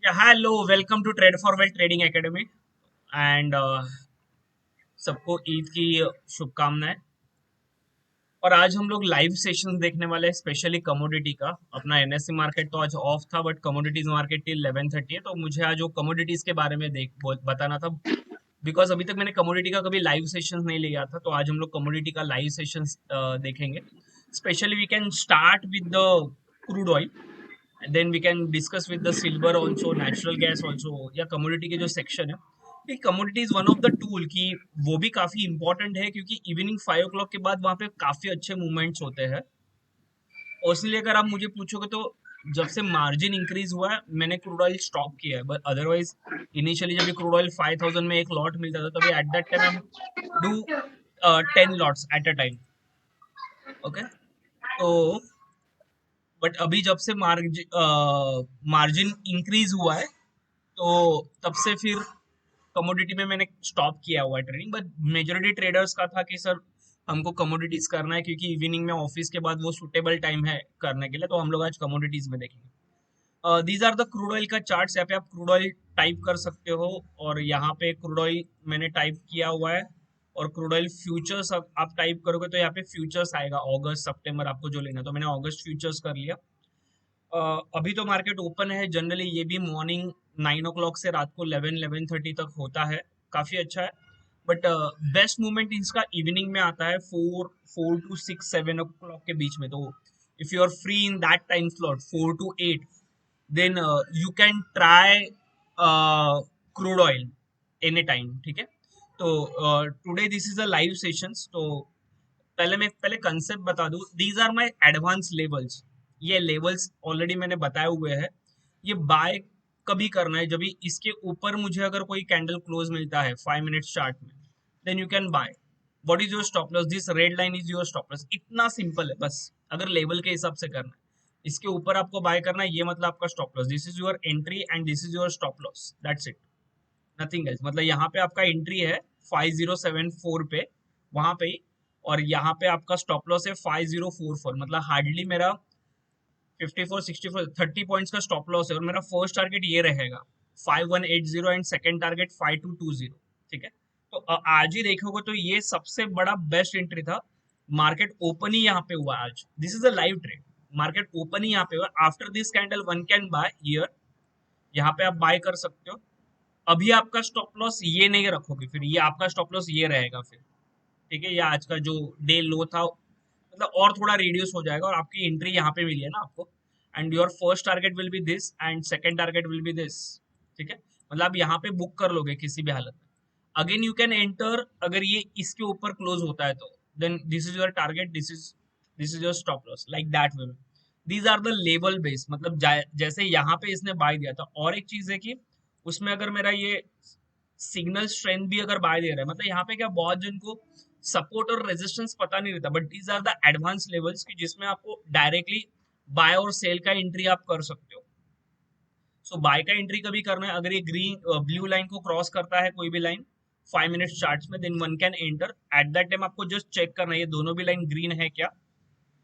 Hello, welcome to trade for wealth trading academy and सबको ईद की शुभकामनाएं। और आज हम लोग लाइव सेशंस देखने वाले हैं, स्पेशली कमोडिटी का। अपना एनएससी मार्केट तो आज ऑफ था, बट कमोडिटीज मार्केट टिल 11:30 है, तो मुझे आज वो कमोडिटीज के बारे में बताना था। बिकॉज अभी तक मैंने कमोडिटी का कभी लाइव सेशंस नहीं लिया था, तो आज हम लोग कमोडिटी का लाइव सेशंस देखेंगे। Specially we can start with the crude oil, then we can discuss with the silver also, natural gas also, या कमोडिटी के जो सेक्शन है। ये commodity is one of the tool की वो भी काफी इंपॉर्टेंट है, क्योंकि इवनिंग 5 o'clock के बाद वहां पे काफी अच्छे मूवमेंट्स होते हैं। पर्सनली अगर आप मुझे पूछोगे तो जब से मार्जिन इंक्रीज हुआ है मैंने क्रूड ऑयल स्टॉप किया है, बट अदरवाइज इनिशियली जब क्रूड ऑयल 5,000 में एक लॉट मिलता था, तभी eight that time do 10 lots at a time. Okay, तो बट अभी जब से मार्जिन इंक्रीज हुआ है, तो तब से फिर कमोडिटी में मैंने स्टॉप किया हुआ है ट्रेडिंग। बट मेजोरिटी ट्रेडर्स का था कि सर हमको कमोडिटीज करना है, क्योंकि इवनिंग में ऑफिस के बाद वो सुटेबल टाइम है करने के लिए, तो हम लोग आज कमोडिटीज में देखेंगे। These are the crude oil का चार्ट्स। यहाँ पे आप क्रूड ऑयल टाइप कर सकते हो, और यहाँ पे क्रूड ऑयल मैंने टाइप किया हुआ है। और क्रूड ऑयल फ्यूचर्स आप टाइप करोगे तो यहाँ पे फ्यूचर्स आएगा, अगस्त सितंबर आपको जो लेना है, तो मैंने अगस्त फ्यूचर्स कर लिया। अभी तो मार्केट ओपन है, जनरली ये भी मॉर्निंग 9 o'clock से रात को 11-11:30 तक होता है, काफी अच्छा है। बट बेस्ट मूवमेंट इसका इवनिंग में आता है, 4 to 6 7 o'clock के बीच में। तो if you are free in that time slot 4 to 8, then you can try crude oil any time, ठीक है। तो today this is a live sessions. तो पहले कंसेप्ट बता दूं, these are my advance levels. ये लेवल्स ऑलरेडी मैंने बताए हुए हैं। ये बाय कभी करना है जब भी इसके ऊपर मुझे अगर कोई कैंडल क्लोज मिलता है 5 मिनट चार्ट में, then you can buy. What is your stop loss? This red line is your stop loss. इतना सिंपल है बस, अगर लेवल के हिसाब से करना है। इसके ऊपर आपको बाय करना है, ये मतलब आपका stop loss. This is your entry and this is your stop loss, that's it, nothing else. मतलब यहाँ पे आपका एंट्री है 5074 पे, वहां पे ही। और यहाँ पे आपका स्टॉप लॉस है 5044, मतलब हार्डली मेरा 54 64 30 पॉइंट्स का स्टॉप लॉस है। और मेरा फर्स्ट टारगेट ये रहेगा 5180, एंड सेकेंड टारगेट 5220, ठीक है। तो आज ही देखोगे तो ये सबसे बड़ा बेस्ट एंट्री था। मार्केट ओपन ही यहाँ पे हुआ आज, this is a live trade. Market open ही यहाँ पे हुआ, after this candle one can buy here, यहाँ पे आप बाय कर सकते हो। अभी आपका स्टॉप लॉस ये नहीं रखोगे, फिर ये आपका स्टॉप लॉस ये रहेगा फिर, ठीक है। या आज का जो डे लो था, मतलब और थोड़ा रिड्यूस हो जाएगा, और आपकी एंट्री यहाँ पे मिली है ना आपको। And your first target will be this and second target will be this, ठीक है। मतलब आप यहाँ पे बुक कर लोगे किसी भी हालत में। अगेन यू कैन एंटर, अगर ये इसके ऊपर क्लोज होता है तो then this is your target, this is your stop loss, like that way. These are the level base, मतलब जैसे यहाँ पे इसने बाय दिया था। और एक चीज है कि उसमें अगर मेरा ये सिग्नल स्ट्रेंथ भी अगर बाय दे रहा है, मतलब यहाँ पे क्या, बहुत जन को सपोर्ट और रेजिस्टेंस पता नहीं रहता, but these are the advance levels की जिसमें आपको डायरेक्टली बाय और सेल का एंट्री आप कर सकते हो। सो बाय का एंट्री कभी करना है, अगर ये ग्रीन ब्लू लाइन को क्रॉस करता है कोई भी लाइन 5 मिनट चार्ट में, then one can enter. At that time आपको जस्ट चेक करना है ये दोनों भी लाइन ग्रीन है क्या,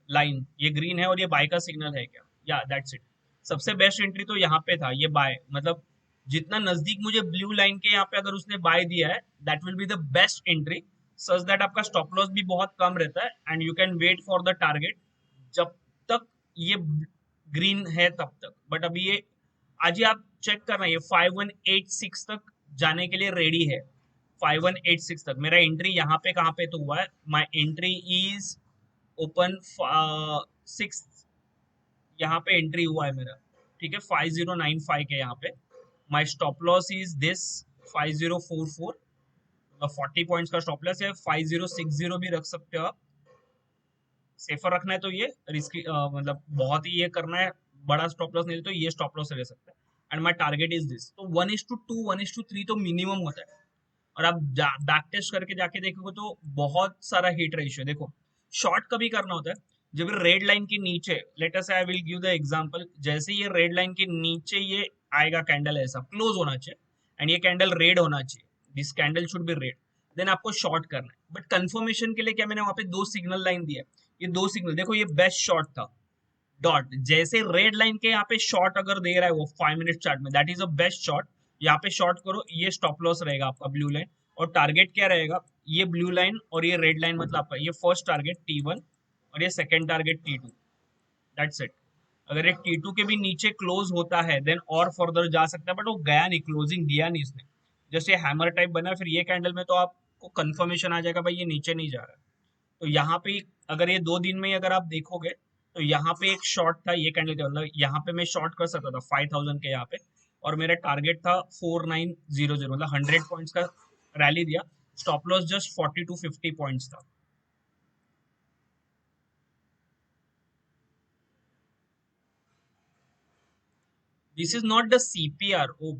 लाइन ये ग्रीन है और ये बाय का सिग्नल है क्या, या दैट्स इट। सबसे बेस्ट एंट्री तो यहाँ पे था, ये बाय, मतलब जितना नजदीक मुझे ब्लू लाइन के यहाँ पे अगर उसने बाय दिया है, that will be the best entry, such that आपका स्टॉप लॉस भी बहुत कम रहता है, and you can wait for the target जब तक ये ग्रीन है तब तक। बट अभी ये आज ही आप चेक करना, ये 5186 तक जाने के लिए रेडी है। 5186 तक मेरा एंट्री यहाँ पे कहाँ पे तो हुआ है, माई एंट्री इज ओपन 6, यहाँ पे एंट्री हुआ है मेरा, ठीक है, 5095 के यहाँ पे। माई stop loss is this 5044, 40 points का स्टॉप लॉस है। 5060 भी रख सकते हो आप, सेफर रखना है तो ये रिस्की, मतलब बहुत ही ये करना है, बड़ा स्टॉप लॉस नहीं तो ये स्टॉप लॉस रह सकता है। And my target is this, तो 1:2 1:3 तो मिनिमम होता है। और आप बैक टेस्ट करके जाके देखोगे तो बहुत सारा हिट रेशियो देखो। शॉर्ट कभी करना होता है जब रेड लाइन के नीचे, let us I will give the example, जैसे ये रेड लाइन के नीचे ये आएगा कैंडल, ऐसा क्लोज होना चाहिए, एंड ये कैंडल रेड होना चाहिए, this candle should be red, then आपको शॉर्ट करना है। बट कंफर्मेशन के लिए क्या, मैंने वहां पे दो सिग्नल लाइन दिया है, ये दो सिग्नल देखो, ये बेस्ट शॉर्ट था, डॉट जैसे रेड लाइन के यहाँ पे शॉर्ट अगर दे रहा है वो 5 मिनट चार्ट में, that is a best shot. यहाँ पे शॉर्ट करो, ये स्टॉप लॉस रहेगा आपका ब्लू लाइन। और टारगेट क्या रहेगा, ये ब्लू लाइन और ये रेड लाइन, मतलब आपका ये फर्स्ट टारगेट T1 और ये second target T2, that's it. अगर ये T2 के भी नीचे क्लोज होता है देन और फर्दर जा सकता है, बट वो गया नहीं, क्लोजिंग दिया नहीं इसने। जैसे हैमर टाइप बना फिर ये कैंडल में, तो आपको कंफर्मेशन आ जाएगा भाई ये नीचे नहीं जा रहा है। तो यहाँ पे अगर ये 2 दिन में अगर आप देखोगे तो यहाँ पे एक शॉर्ट था ये कैंडल का, मतलब यहाँ पे मैं शॉर्ट कर सकता था 5000 के यहाँ पे, और मेरा टारगेट था 4900, मतलब 100 पॉइंट्स का रैली दिया। Stop loss just 40 to 50 points था। This is not the CPR. Oh,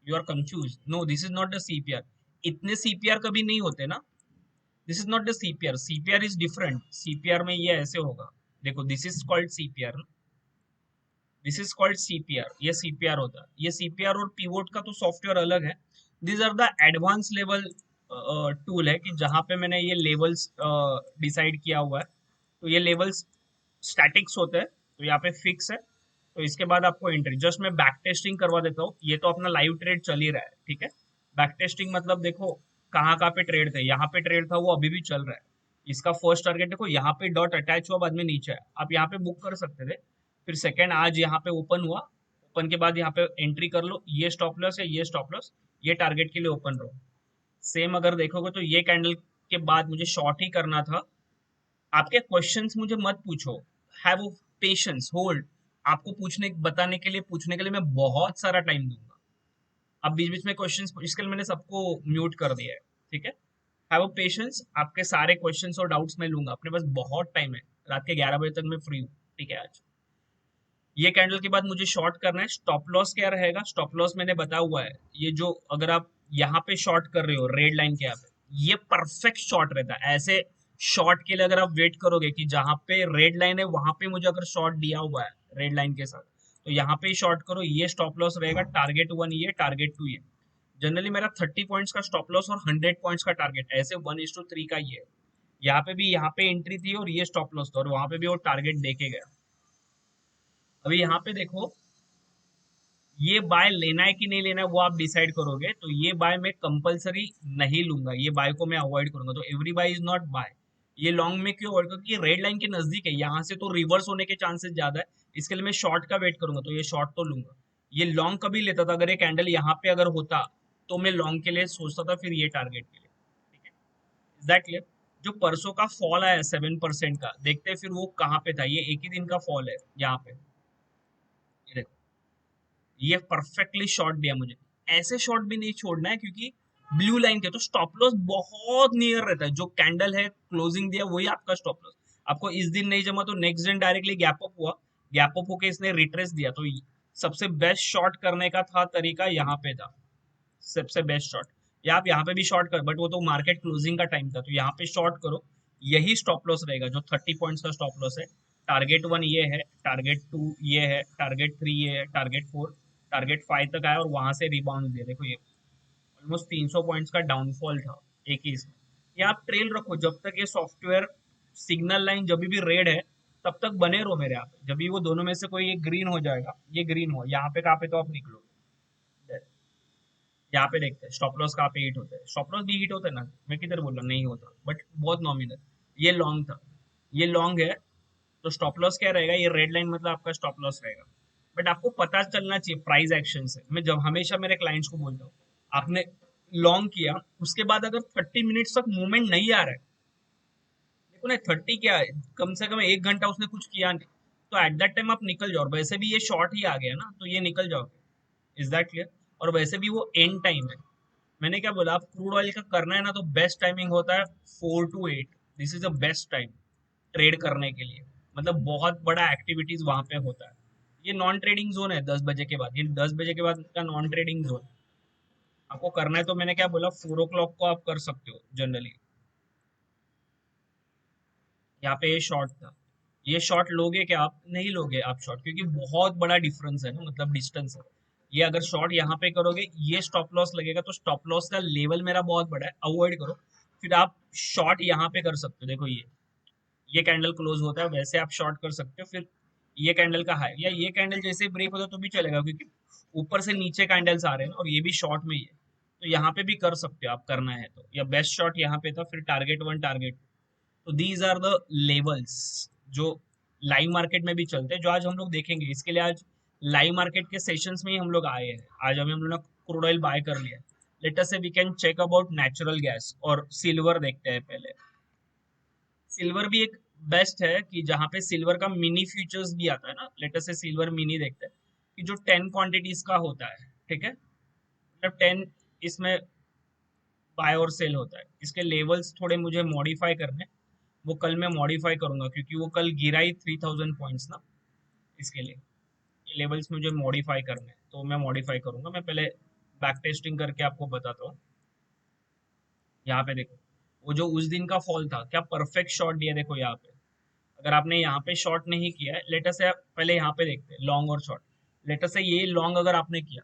you are confuse. No, this is not the CPR. इतने सीपीआर कभी नहीं होते ना। This is not the CPR. CPR is different. CPR में ये ऐसे होगा, देखो this is called CPR, this is called CPR, ये सीपीआर होता है। ये सीपीआर और पीवोट का तो सॉफ्टवेयर अलग है। This are the advance level tool है कि जहां पे मैंने ये लेवल्स डिसाइड किया हुआ है। तो ये लेवल्स स्टैटिक्स होते हैं, तो यहाँ पे फिक्स है। तो इसके बाद आपको एंट्री, जस्ट मैं बैक टेस्टिंग करवा देता हूँ। ये तो अपना लाइव ट्रेड चल ही रहा है, ठीक है। बैक टेस्टिंग मतलब देखो कहाँ कहाँ पे ट्रेड थे, यहाँ पे ट्रेड था वो अभी भी चल रहा है। इसका फर्स्ट टारगेट देखो यहाँ पे डॉट अटैच हुआ, बाद में नीचे आया, आप यहाँ पे बुक कर सकते थे। फिर सेकंड आज यहाँ पे ओपन हुआ, ओपन के बाद यहाँ पे एंट्री कर लो, ये स्टॉप लॉस है, ये स्टॉप लॉस, ये टारगेट के लिए ओपन रहो। सेम अगर देखोगे तो ये कैंडल के बाद मुझे शॉर्ट ही करना था। आपके क्वेश्चंस मुझे मत पूछो, हैव पेशेंस, होल्ड। आपको पूछने बताने के लिए पूछने के लिए मैं बहुत सारा टाइम दूंगा। अब बीच बीच में क्वेश्चंस, इसके लिए मैंने सबको म्यूट कर दिया है, ठीक है। हैव पेशेंस, आपके सारे क्वेश्चंस और डाउट्स मैं लूंगा। अपने पास बहुत टाइम है, रात के 11 बजे तक मैं फ्री हूँ, ठीक है। आज ये कैंडल के बाद मुझे शॉर्ट करना है। स्टॉप लॉस क्या रहेगा, स्टॉप लॉस मैंने बताया हुआ है। ये जो अगर आप यहाँ पे शॉर्ट कर रहे हो रेड लाइन के यहाँ पे, ये परफेक्ट शॉर्ट रहता है। ऐसे शॉर्ट के लिए अगर आप वेट करोगे कि जहां पे रेड लाइन है वहां पे मुझे अगर शॉर्ट दिया हुआ है रेड लाइन के साथ, तो यहाँ पे शॉर्ट करो। ये स्टॉप लॉस रहेगा टारगेट 1, ये टारगेट 2, ये जनरली मेरा 30 पॉइंट्स का स्टॉप लॉस और 100 पॉइंट्स का टारगेट, ऐसे 1:3 का ये है। यहाँ पे भी यहाँ पे एंट्री थी और ये स्टॉप लॉस था, और वहां पे भी वो टारगेट देके गया। अभी यहाँ पे देखो, ये बाय लेना है कि नहीं लेना है वो आप डिसाइड करोगे। तो ये बाय मैं कंपलसरी नहीं लूंगा, ये बाय को मैं अवॉइड करूंगा। तो every buy is not buy. ये लॉन्ग में क्यों अवॉइड, क्योंकि ये रेड लाइन के नजदीक है, यहाँ से तो रिवर्स होने के चांसेस ज्यादा है। इसके लिए मैं शॉर्ट का वेट करूंगा, तो ये शॉर्ट तो लूंगा। ये लॉन्ग कभी लेता था, अगर ये कैंडल यहाँ पे अगर होता तो मैं लॉन्ग के लिए सोचता था, फिर ये टारगेट के लिए, ठीक है। Is that clear. जो परसों का फॉल आया 7% का, देखते हैं फिर वो कहाँ पे था। ये एक ही दिन का फॉल है यहाँ पे, ये देखो, ये परफेक्टली शॉर्ट दिया मुझे। ऐसे शॉर्ट भी नहीं छोड़ना है, क्योंकि ब्लू लाइन के तो स्टॉप लॉस बहुत नियर रहता है। जो कैंडल है क्लोजिंग दिया वही आपका स्टॉप लॉस। आपको इस दिन नहीं जमा तो नेक्स्ट दिन डायरेक्टली गैप अप हुआ, गैप अप होके इसने रिट्रेस दिया, तो सबसे बेस्ट शॉर्ट करने का था तरीका यहाँ पे था, सबसे बेस्ट शॉट। या आप यहाँ पे भी शॉर्ट कर, बट वो तो मार्केट क्लोजिंग का टाइम था, तो यहाँ पे शॉर्ट करो। यही स्टॉप लॉस रहेगा जो 30 पॉइंट्स का स्टॉप लॉस है। टारगेट 1 ये है, टारगेट 2 ये है, टारगेट 3 ये है, टारगेट 4, टारगेट 5 तक आया और वहां से रिबाउंड दिया। देखो ये ऑलमोस्ट 300 पॉइंट्स का डाउनफॉल था एक ही इसमें। ये आप ट्रेल रखो जब तक ये सॉफ्टवेयर सिग्नल लाइन जब भी रेड है तब तक बने रहो मेरे यहाँ पे। जब भी वो दोनों में से कोई एक ग्रीन हो जाएगा, ये ग्रीन हो यहाँ पे कहाँ पे, तो आप निकलो। यहाँ पे देखते हैं स्टॉप लॉस कहाँ पे हिट होता है। स्टॉप लॉस भी हिट होता है ना, मैं किधर बोल रहा हूँ नहीं होता, बट बहुत नॉमिनल। ये लॉन्ग था, ये लॉन्ग है। तो स्टॉप लॉस क्या रहेगा, ये रेड लाइन मतलब आपका स्टॉप लॉस रहेगा। बट आपको पता चलना चाहिए प्राइस एक्शन से। मैं जब हमेशा मेरे क्लाइंट्स को बोलता हूँ, आपने लॉन्ग किया उसके बाद अगर 30 मिनट्स तक मूवमेंट नहीं आ रहा है, देखो ना 30 क्या है, कम से कम 1 घंटा उसने कुछ किया नहीं, तो एट दैट टाइम आप निकल जाओ। वैसे भी ये शॉर्ट ही आ गया ना, तो ये निकल जाओगे। Is that clear. और वैसे भी वो एंड टाइम है। मैंने क्या बोला, आप क्रूड ऑयल का करना है ना, तो बेस्ट टाइमिंग होता है 4 to 8। This is the best time trade करने के लिए, मतलब बहुत बड़ा एक्टिविटीज वहां पे होता है। ये नॉन ट्रेडिंग जोन है 10 बजे के बाद, ये 10 बजे के बाद का नॉन ट्रेडिंग जोन। आपको करना है तो मैंने क्या बोला, 4 o'clock को आप कर सकते हो जनरली। यहाँ पे ये शॉर्ट था, ये शॉर्ट लोगे क्या, आप नहीं लोगे आप शॉर्ट, क्योंकि बहुत बड़ा डिफरेंस है ना, मतलब डिस्टेंस है। ये अगर शॉर्ट यहाँ पे करोगे ये स्टॉप लॉस लगेगा, तो स्टॉप लॉस का लेवल मेरा बहुत बड़ा है, अवॉइड करो। फिर आप शॉर्ट यहाँ पे कर सकते हो। देखो ये कैंडल क्लोज होता है, वैसे आप शॉर्ट कर सकते हो। फिर ये कैंडल का हाई, या ये कैंडल जैसे ब्रेक होता तो भी चलेगा, क्योंकि ऊपर से नीचे कैंडल्स आ रहे हैं ना, और ये भी शॉर्ट में ही है, तो यहाँ पे भी कर सकते हो आप, करना है तो। या बेस्ट शॉट यहाँ पे था, फिर टारगेट वन, टारगेट। तो दीज आर द लेवल्स जो लाइव मार्केट में भी चलते हैं, जो आज हम लोग देखेंगे। इसके लिए आज लाइव मार्केट के सेशंस में ही हम लोग आए हैं। आज हमें हम लोग ने क्रूड ऑयल बाय कर लिया। Let us see we can check about natural gas और सिल्वर देखते हैं पहले। सिल्वर भी एक बेस्ट है कि जहाँ पे सिल्वर का मिनी फ्यूचर्स भी आता है ना। लेट अस से सिल्वर मिनी देखते हैं कि जो 10 क्वांटिटीज का होता है, ठीक है, मतलब 10 इसमें बाय और सेल होता है। इसके लेवल्स थोड़े मुझे मॉडिफाई करने, वो कल मैं मॉडिफाई करूंगा, क्योंकि वो कल गिरा ही 3000 पॉइंट्स ना। इसके लिए ये लेवल्स मुझे मॉडिफाई करने हैं, तो मैं मॉडिफाई करूंगा। मैं पहले बैक टेस्टिंग करके आपको बताता हूँ। यहाँ पे देखो, वो जो उस दिन का फॉल था, क्या परफेक्ट शॉट दिया। देखो यहाँ पे, अगर आपने यहाँ पे शॉर्ट नहीं किया है, लेटर से पहले यहाँ पे देखते हैं लॉन्ग और शॉर्ट। लेटर से ये लॉन्ग अगर आपने किया,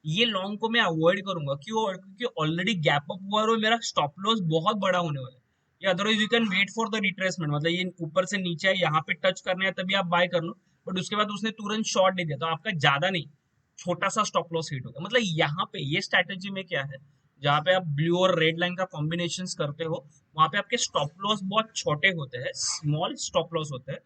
ये लॉन्ग को मैं अवॉइड करूंगा। क्यों? क्योंकि ऑलरेडी गैप अप हुआ है और मेरा स्टॉप लॉस बहुत बड़ा होने वाला है। या otherwise you can wait for the retracement, मतलब ये ऊपर से नीचे है, यहाँ पे टच करने हैं तभी आप बाय कर लो। बट उसके बाद उसने तुरंत शॉर्ट दे दिया, तो आपका ज्यादा नहीं, छोटा सा स्टॉप लॉस हिट होगा। मतलब यहाँ पे ये स्ट्रैटेजी में क्या है, जहाँ पे आप ब्लू और रेड लाइन का कॉम्बिनेशन करते हो, वहां पे आपके स्टॉप लॉस बहुत छोटे होते हैं, स्मॉल स्टॉप लॉस होते हैं।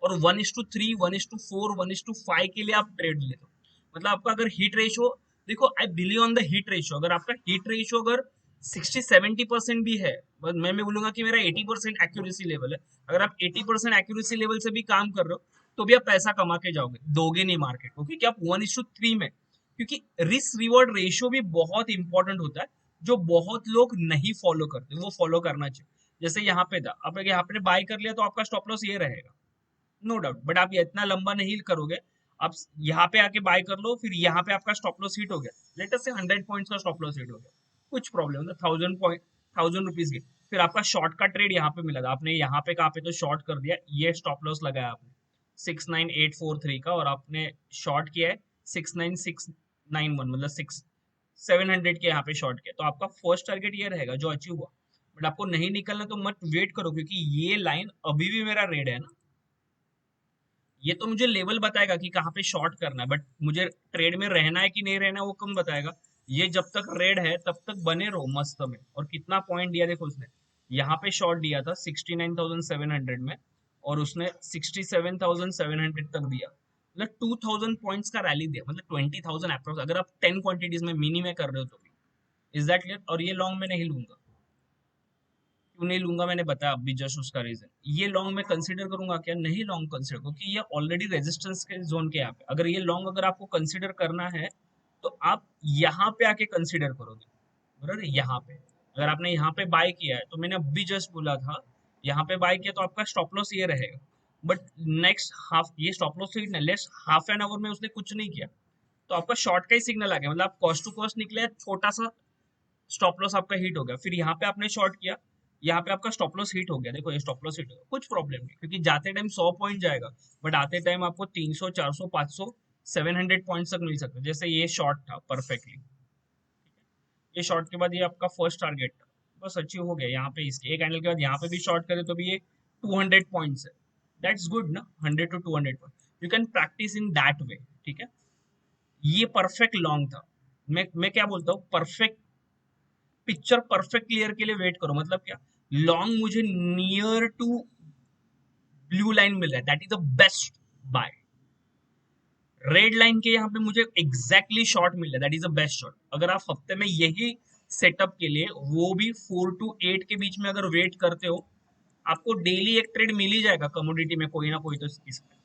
और 1:3, 1:4, 1:5 के लिए आप ट्रेड लेते हो। मतलब आपका अगर हिट रेशियो, देखो I believe on the hit ratio. अगर आपका हिट रेशियो अगर 60-70% भी है, मैं बोलूंगा कि मेरा 80% एक्यूरेसी लेवल है। अगर आप 80% एक्यूरेसी लेवल से भी काम कर रहे हो, तो भी आप पैसा कमा के जाओगे, दोगे नहीं मार्केट को, क्योंकि आप 1:3 में, क्योंकि रिस्क रिवॉर्ड रेशियो भी बहुत इंपॉर्टेंट होता है, जो बहुत लोग नहीं फॉलो करते, वो फॉलो करना चाहिए। जैसे यहाँ पे था, अब अगर यहाँ पे बाय कर लिया तो आपका स्टॉप लॉस ये रहेगा, नो डाउट। बट आप ये इतना लंबा नहीं करोगे। आप यहाँ पे आके बाय कर लो, फिर यहाँ पे आपका स्टॉप लॉस हिट हो गया, लेटर से 100 पॉइंट्स का स्टॉप लॉस हिट हो गया, कुछ प्रॉब्लम ना, 1000 पॉइंट, 1000 रुपीज की। फिर आपका शॉर्ट का ट्रेड यहाँ पे मिला था, आपने यहाँ पे कहाँ पे तो शॉर्ट कर दिया, ये स्टॉप लॉस लगाया आपने 69843 का, और आपने शॉर्ट किया है 69691, मतलब 700 के यहाँ पे शॉर्ट किया, तो आपका फर्स्ट टारगेट ये रहेगा जो अचीव हुआ। बट आपको नहीं निकलना तो मत वेट करो, क्योंकि ये लाइन अभी भी मेरा रेड है ना। ये तो मुझे लेवल बताएगा कि कहाँ पे शॉर्ट करना है, बट मुझे ट्रेड में रहना है कि नहीं रहना है वो कौन बताएगा। ये जब तक रेड है तब तक बने रहो मस्त में। और कितना पॉइंट दिया देखो उसने, यहाँ पे शॉर्ट दिया था 69,700 में, और उसने 67,700 तक दिया, मतलब 2000 पॉइंट्स का रैली दिया, मतलब 20,000 अप्रोक्स, अगर आप 10 क्वांटिटीज में मिनी में कर रहे हो तो भी। Is that clear? और ये लॉन्ग में नहीं लूंगा। क्यों नहीं लूंगा मैंने बताया अभी जस्ट उसका रीजन। ये लॉन्ग में कंसीडर करूंगा क्या? नहीं लॉन्ग कंसीडर, क्योंकि ये ऑलरेडी रेजिस्टेंस के जोन के यहाँ पे। अगर ये लॉन्ग अगर आपको कंसीडर करना है, तो आप यहाँ पे आके कंसीडर करोगे, बराबर। यहाँ पे अगर आपने यहाँ पे बाय किया है, तो मैंने अभी जस्ट बोला था, यहाँ पे बाय किया तो आपका स्टॉप लॉस ये रहेगा। बट नेक्स्ट हाफ, ये स्टॉप लॉस तो नेक्स्ट हाफ एन आवर में उसने कुछ नहीं किया, तो आपका शॉर्ट का ही सिग्नल आ गया, मतलब आप कॉस्ट टू कॉस्ट निकले, छोटा सा स्टॉप लॉस आपका हिट हो गया। फिर यहाँ पे आपने शॉर्ट किया, यहाँ पे आपका स्टॉप लॉस हिट हो गया, देखो ये स्टॉप लॉस हिट हो गया, कुछ प्रॉब्लम नहीं, क्योंकि जाते टाइम 100 पॉइंट जाएगा, बट आते टाइम आपको 300, 400, 500, 700 पॉइंट तक मिल सकते हैं। जैसे ये शॉर्ट था परफेक्टली, ये शॉर्ट के बाद ये आपका फर्स्ट टारगेट था, बस अचीव हो गया। यहाँ पे इसके एक हैंडल के बाद यहाँ पे भी शॉर्ट करे तो भी ये 200 पॉइंट्स है, दैट्स गुड ना। 100 to 200 point, you can practice in that way, ठीक है। ये परफेक्ट लॉन्ग था। मैं क्या बोलता हूँ, परफेक्ट पिक्चर परफेक्ट क्लियर के लिए वेट करो। मतलब क्या, लॉन्ग मुझे नियर टू ब्लू लाइन मिल रहा है, that is the best buy. Red line के यहाँ पे मुझे एग्जैक्टली शॉर्ट मिल रहा है, that is the best shot. अगर आप हफ्ते में यही सेटअप के लिए, वो भी 4 to 8 के बीच में अगर वेट करते हो, आपको डेली एक ट्रेड मिल ही जाएगा कमोडिटी में, कोई ना कोई तो इसमें।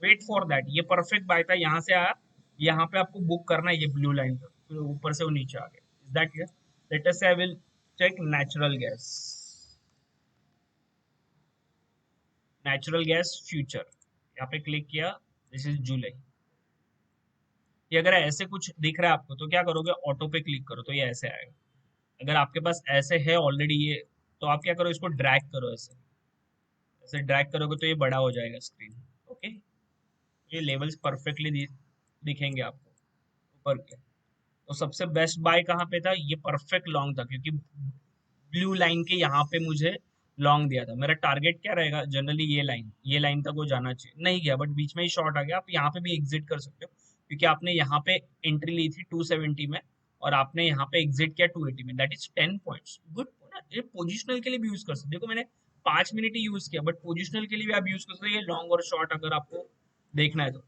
Wait for that. ये परफेक्ट बाय था, यहाँ से आया, यहाँ पे आपको बुक करना है ये ब्लू लाइन पर, फिर ऊपर से वो नीचे आ गया। Is that clear? Let us say I will check natural gas. Natural gas future, यहाँ पे क्लिक किया, दिस इज जुलाई। ये अगर ऐसे कुछ दिख रहा है आपको, तो क्या करोगे, ऑटो पे क्लिक करो तो ये ऐसे आएगा। अगर आपके पास ऐसे है ऑलरेडी ये, तो आप क्या करो, इसको ड्रैग करो, ऐसे ऐसे ड्रैग करोगे तो ये बड़ा हो जाएगा स्क्रीन। ओके, ये लेवल्स परफेक्टली दिखेंगे आपको ऊपर के। तो सबसे बेस्ट बाय कहाँ पे था, ये परफेक्ट लॉन्ग था, क्योंकि ब्लू लाइन के यहाँ पे मुझे लॉन्ग दिया था, मेरा टारगेट क्या रहेगा जनरली, ये लाइन तक वो जाना चाहिए, नहीं गया बट बीच में ही शॉर्ट आ गया, आप यहाँ पे भी एग्जिट कर सकते हो, क्योंकि आपने यहाँ पे एंट्री ली थी 270 में और आपने यहाँ पे एग्जिट किया 280 में, दैट इज 10 पॉइंट्स गुड। ये पोजिशनल के लिए भी यूज कर सकते हो, देखो मैंने 5 मिनट ही यूज किया, बट पोजिशनल के लिए भी आप यूज कर सकते हो, ये लॉन्ग और शॉर्ट अगर आपको देखना है तो।